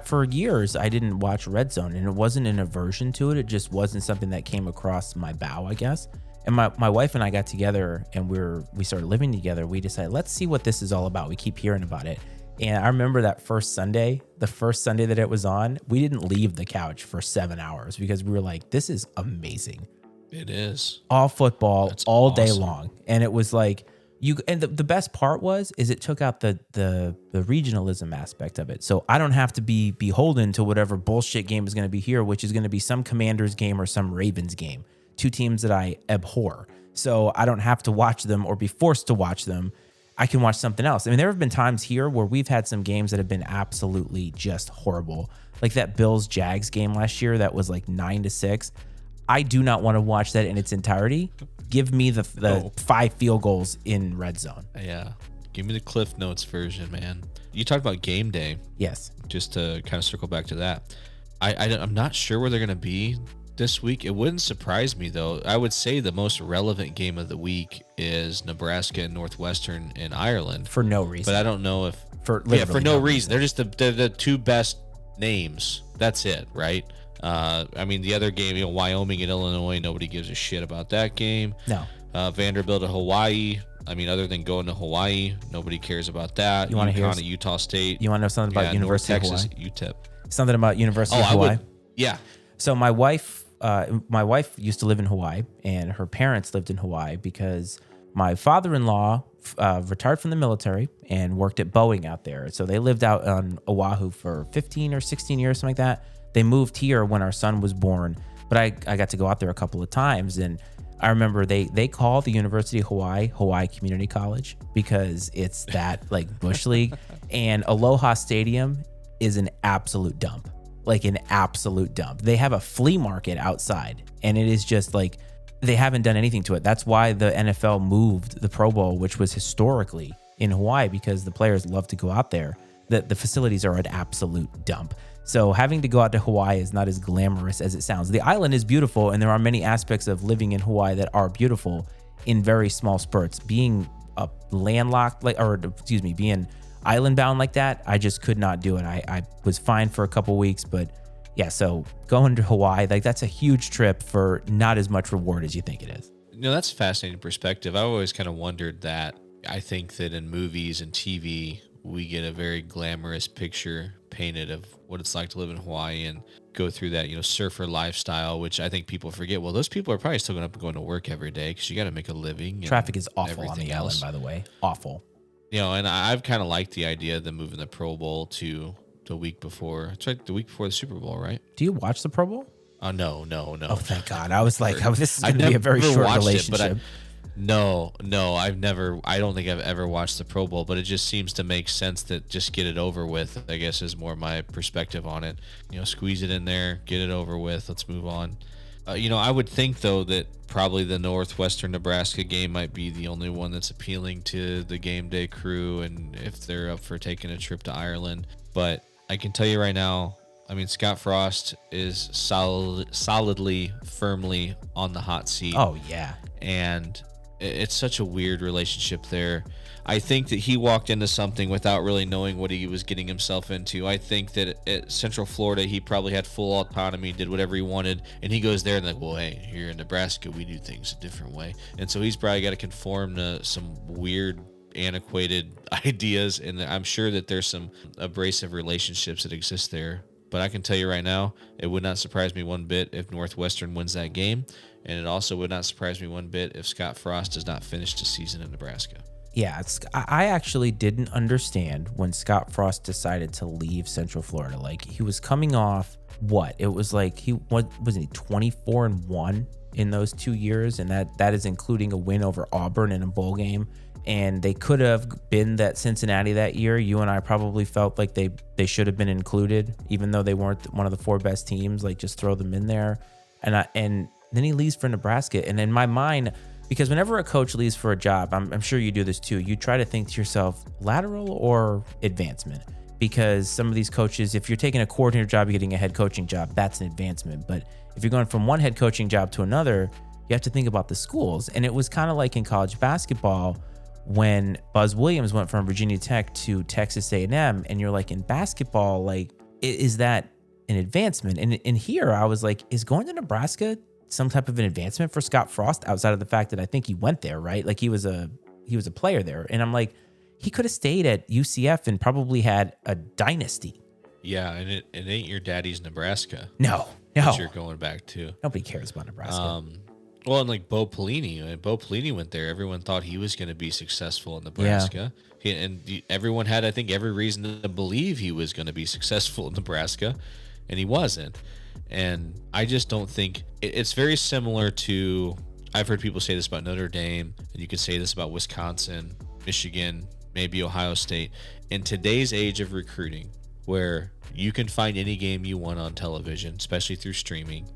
S2: for years I didn't watch Red Zone, and it wasn't an aversion to it. It just wasn't something that came across my bow, I guess. And my wife and I got together and we started living together. We decided, let's see what this is all about. We keep hearing about it. And I remember that the first Sunday that it was on, we didn't leave the couch for 7 hours because we were like, this is amazing.
S3: It is.
S2: All football,
S3: That's
S2: all
S3: awesome.
S2: day long. And it was like, the best part is it took out the regionalism aspect of it. So I don't have to be beholden to whatever bullshit game is going to be here, which is going to be some Commanders game or some Ravens game. Two teams that I abhor. So I don't have to watch them or be forced to watch them. I can watch something else. I mean, there have been times here where we've had some games that have been absolutely just horrible. Like that Bills-Jags game last year that was like 9-6. I do not want to watch that in its entirety. Give me the 5 field goals in red zone.
S3: Yeah. Give me the Cliff Notes version, man. You talked about game day.
S2: Yes.
S3: Just to kind of circle back to that. I'm not sure where they're going to be this week. It wouldn't surprise me, though. I would say the most relevant game of the week is Nebraska and Northwestern in Ireland.
S2: For no reason.
S3: But I don't know if...
S2: For
S3: no reason. They're just the two best names. That's it, right? I mean, the other game, Wyoming and Illinois, nobody gives a shit about that game.
S2: No.
S3: Vanderbilt at Hawaii. I mean, other than going to Hawaii, nobody cares about that.
S2: You want to hear
S3: at Utah State.
S2: You want to know something about University of Hawaii?
S3: UTEP.
S2: Something about University of Hawaii?
S3: Yeah.
S2: So my wife used to live in Hawaii, and her parents lived in Hawaii because my father-in-law retired from the military and worked at Boeing out there. So they lived out on Oahu for 15 or 16 years, something like that. They moved here when our son was born, but I got to go out there a couple of times, and I remember they call the University of Hawaii Community College because it's that like Bush League, and Aloha Stadium is an absolute dump. Like an absolute dump. They have a flea market outside, and it is just like they haven't done anything to it. That's why the NFL moved the Pro Bowl, which was historically in Hawaii, because the players love to go out there. The facilities are an absolute dump. So having to go out to Hawaii is not as glamorous as it sounds. The island is beautiful, and there are many aspects of living in Hawaii that are beautiful in very small spurts. Being a landlocked, being island bound like that, I just could not do it. I was fine for a couple weeks, but yeah, so going to Hawaii, like that's a huge trip for not as much reward as you think it is.
S3: That's a fascinating perspective. I've always kind of wondered that. I think that in movies and TV, we get a very glamorous picture painted of what it's like to live in Hawaii and go through that, surfer lifestyle, which I think people forget. Well, those people are probably still going to work every day because you got to make a living.
S2: Traffic is awful on the island, by the way. Awful.
S3: And I've kind of liked the idea of them moving the Pro Bowl to the week before. It's like the week before the Super Bowl, right?
S2: Do you watch the Pro Bowl?
S3: No.
S2: Oh, thank God. I was like, this is going to be a very short relationship.
S3: No, I've never. I don't think I've ever watched the Pro Bowl, but it just seems to make sense that just get it over with, I guess, is more my perspective on it. Squeeze it in there, get it over with. Let's move on. I would think, though, that probably the Northwestern Nebraska game might be the only one that's appealing to the game day crew, and if they're up for taking a trip to Ireland. But I can tell you right now, I mean, Scott Frost is solidly, firmly on the hot seat.
S2: Oh, yeah.
S3: And it's such a weird relationship there. I think that he walked into something without really knowing what he was getting himself into. I think that at Central Florida, he probably had full autonomy, did whatever he wanted, and he goes there and like, well, hey, here in Nebraska, we do things a different way. And so he's probably got to conform to some weird, antiquated ideas, and I'm sure that there's some abrasive relationships that exist there. But I can tell you right now, it would not surprise me one bit if Northwestern wins that game, and it also would not surprise me one bit if Scott Frost does not finish the season in Nebraska.
S2: Yeah, I actually didn't understand when Scott Frost decided to leave Central Florida. Like, he was coming off what? It was like wasn't he 24-1 in those 2 years, and that is including a win over Auburn in a bowl game and they could have been that Cincinnati that year. You and I probably felt like they should have been included, even though they weren't one of the 4 best teams. Like, just throw them in there. And then he leaves for Nebraska. And in my mind, because whenever a coach leaves for a job, I'm sure you do this too, you try to think to yourself, lateral or advancement? Because some of these coaches, if you're taking a coordinator job, you're getting a head coaching job, that's an advancement. But if you're going from one head coaching job to another, you have to think about the schools. And it was kind of like in college basketball when Buzz Williams went from Virginia Tech to Texas A&M, and you're like, in basketball, like, is that an advancement? And here I was like, is going to Nebraska some type of an advancement for Scott Frost, outside of the fact that I think he went there, right? Like, he was a player there. And I'm like, he could have stayed at UCF and probably had a dynasty.
S3: Yeah, and it ain't your daddy's Nebraska.
S2: No.
S3: That you're going back to.
S2: Nobody cares about Nebraska.
S3: Well, and like Bo Pelini, when Bo Pelini went there, everyone thought he was going to be successful in Nebraska. Yeah. Everyone had, I think, every reason to believe he was going to be successful in Nebraska, and he wasn't. And I just don't think it's very similar to, I've heard people say this about Notre Dame, and you can say this about Wisconsin, Michigan, maybe Ohio State. In today's age of recruiting, where you can find any game you want on television, especially through streaming,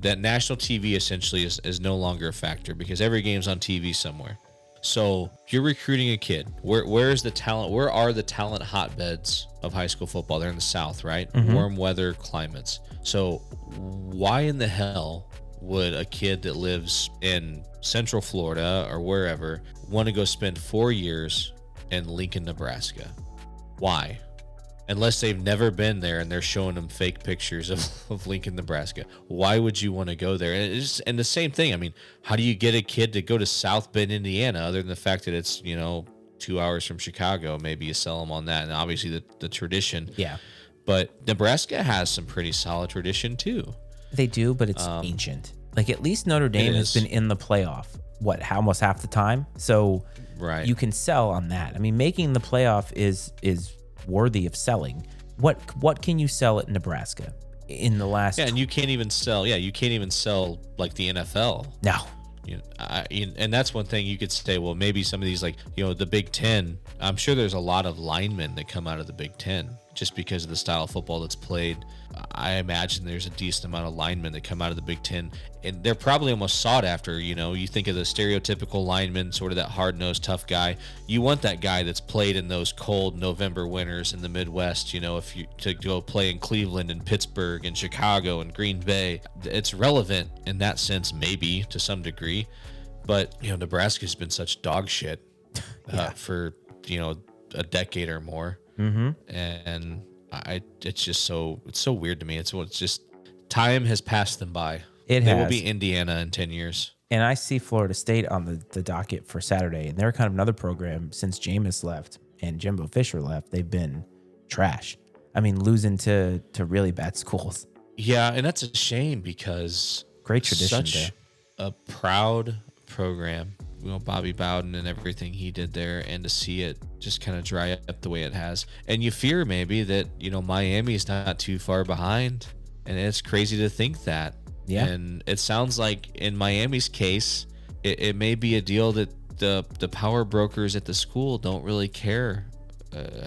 S3: that national TV essentially is no longer a factor because every game's on TV somewhere. So you're recruiting a kid. Where is the talent? Where are the talent hotbeds of high school football? They're in the South, right? Mm-hmm. Warm weather climates. So why in the hell would a kid that lives in Central Florida or wherever want to go spend 4 years in Lincoln, Nebraska? Why? Unless they've never been there and they're showing them fake pictures of Lincoln, Nebraska. Why would you want to go there? And the same thing. I mean, how do you get a kid to go to South Bend, Indiana, other than the fact that it's, 2 hours from Chicago? Maybe you sell them on that. And obviously the tradition.
S2: Yeah. But
S3: Nebraska has some pretty solid tradition too.
S2: They do, but it's ancient. Like, at least Notre Dame has been in the playoff, almost half the time. So
S3: right.
S2: You can sell on that. I mean, making the playoff is worthy of selling. What can you sell at Nebraska in the last?
S3: Yeah, and you can't even sell. Yeah, you can't even sell like the NFL.
S2: No.
S3: And that's one thing you could say. Well, maybe some of these, like the Big Ten. I'm sure there's a lot of linemen that come out of the Big Ten just because of the style of football that's played. I imagine there's a decent amount of linemen that come out of the Big Ten, and they're probably almost sought after. You think of the stereotypical lineman, sort of that hard-nosed, tough guy. You want that guy that's played in those cold November winters in the Midwest. If you to go play in Cleveland and Pittsburgh and Chicago and Green Bay, it's relevant in that sense, maybe to some degree. But Nebraska's been such dog shit for a decade or more.
S2: Mm-hmm.
S3: And it's so weird to me. It's just time has passed them by. They will be Indiana in 10 years.
S2: And I see Florida State on the docket for Saturday, and they're kind of another program since Jameis left and Jimbo Fisher left. They've been trash. I mean, losing to really bad schools.
S3: Yeah, and that's a shame because
S2: great tradition
S3: such a proud program. Bobby Bowden and everything he did there, and to see it just kind of dry up the way it has. And you fear maybe that, Miami's not too far behind. And it's crazy to think that.
S2: Yeah.
S3: And it sounds like in Miami's case, it may be a deal that the power brokers at the school don't really care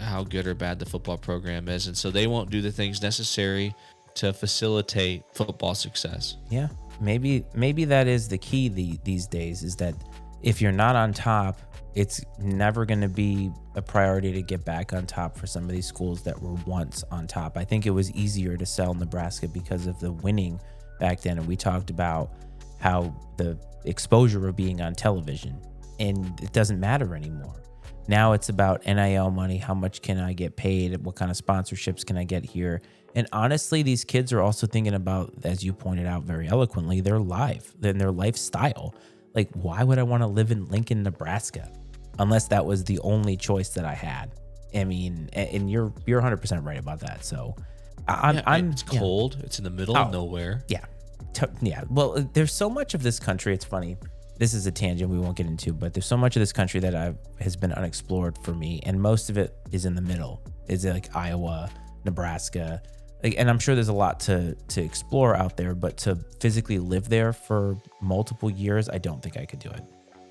S3: how good or bad the football program is. And so they won't do the things necessary to facilitate football success.
S2: Yeah. Maybe that is the key these days, is that if you're not on top, it's never going to be a priority to get back on top for some of these schools that were once on top. I think it was easier to sell Nebraska because of the winning back then. And we talked about how the exposure of being on television, and it doesn't matter anymore. Now it's about NIL money. How much can I get paid? What kind of sponsorships can I get here? And honestly, these kids are also thinking about, as you pointed out very eloquently, their life and their lifestyle. Like, why would I want to live in Lincoln, Nebraska, unless that was the only choice that I had? I mean, and you're 100% right about that. So
S3: it's cold. It's in the middle of nowhere.
S2: Yeah. Yeah. Well, there's so much of this country. It's funny. This is a tangent we won't get into, but there's so much of this country that has been unexplored for me. And most of it is in the middle. Is like Iowa, Nebraska. And I'm sure there's a lot to explore out there, but to physically live there for multiple years, I don't think I could do it.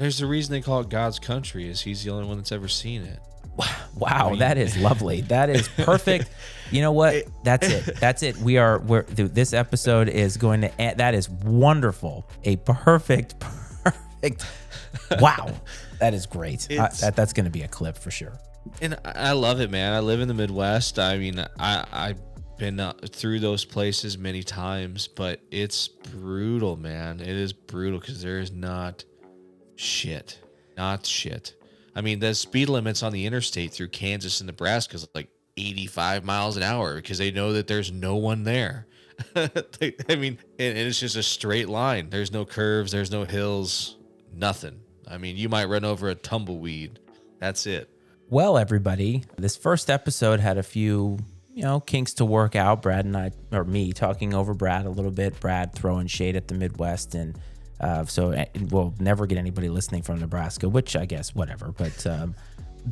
S3: There's a reason they call it God's country, is he's the only one that's ever seen it.
S2: Wow, that is lovely. That is perfect. You know what? That's it. That's it. This episode is going to end. That is wonderful. A perfect. Wow, that is great. That's going to be a clip for sure.
S3: And I love it, man. I live in the Midwest. I mean, I've been through those places many times, but it's brutal, man. It is brutal because there is not shit. I mean, the speed limits on the interstate through Kansas and Nebraska is like 85 miles an hour because they know that there's no one there. I mean, and it's just a straight line. There's no curves. There's no hills. Nothing. I mean, you might run over a tumbleweed. That's it.
S2: Well, everybody, this first episode had a few, kinks to work out. Brad and I, or me, talking over Brad a little bit. Brad throwing shade at the Midwest, and so we'll never get anybody listening from Nebraska, which I guess whatever. But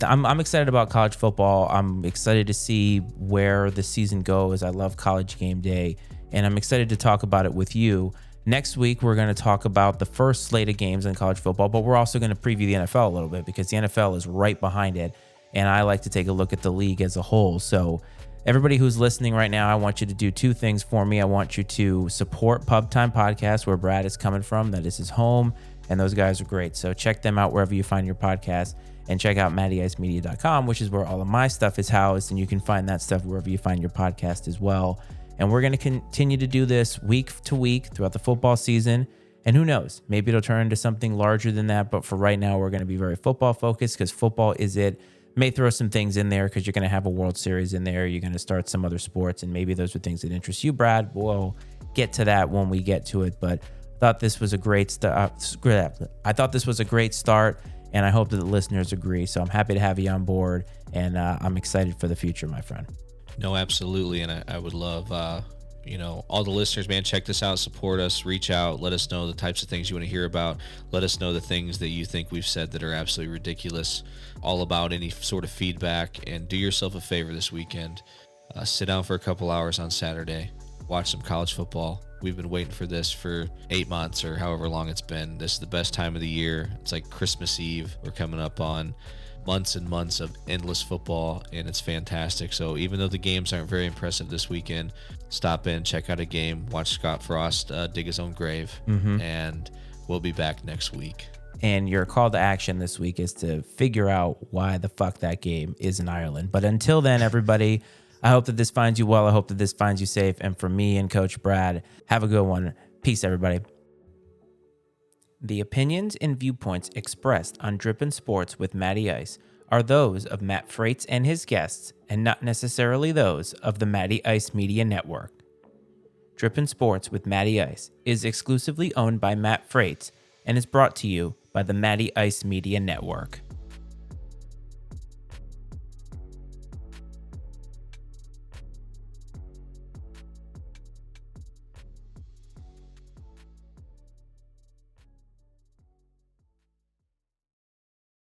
S2: I'm excited about college football. I'm excited to see where the season goes. I love College Game Day, and I'm excited to talk about it with you. Next week, we're going to talk about the first slate of games in college football, but we're also going to preview the NFL a little bit because the NFL is right behind it, and I like to take a look at the league as a whole. So everybody who's listening right now, I want you to do two things for me. I want you to support Pub Time Podcast, where Brad is coming from. That is his home, and those guys are great. So check them out wherever you find your podcast, and check out MattyIceMedia.com, which is where all of my stuff is housed, and you can find that stuff wherever you find your podcast as well. And we're going to continue to do this week to week throughout the football season. And who knows, maybe it'll turn into something larger than that. But for right now, we're going to be very football focused because football is it. May throw some things in there because you're going to have a World Series in there. You're going to start some other sports, and maybe those are things that interest you, Brad. We'll get to that when we get to it. But I thought this was a great start. I thought this was a great start, and I hope that the listeners agree. So I'm happy to have you on board, and I'm excited for the future, my friend.
S3: No, absolutely. And I would love, all the listeners, man, check this out, support us, reach out, let us know the types of things you want to hear about. Let us know the things that you think we've said that are absolutely ridiculous, all about any sort of feedback. And do yourself a favor this weekend. Sit down for a couple hours on Saturday, watch some college football. We've been waiting for this for 8 months or however long it's been. This is the best time of the year. It's like Christmas Eve. We're coming up on months and months of endless football, and it's fantastic. So even though the games aren't very impressive this weekend, stop in, check out a game, watch Scott Frost dig his own grave, and we'll be back next week.
S2: And your call to action this week is to figure out why the fuck that game is in Ireland. But until then, everybody, I hope that this finds you well. I hope that this finds you safe. And for me and Coach Brad, have a good one. Peace, everybody. The opinions and viewpoints expressed on Drippin' Sports with Matty Ice are those of Matt Freites and his guests, and not necessarily those of the Matty Ice Media Network. Drippin' Sports with Matty Ice is exclusively owned by Matt Freites and is brought to you by the Matty Ice Media Network.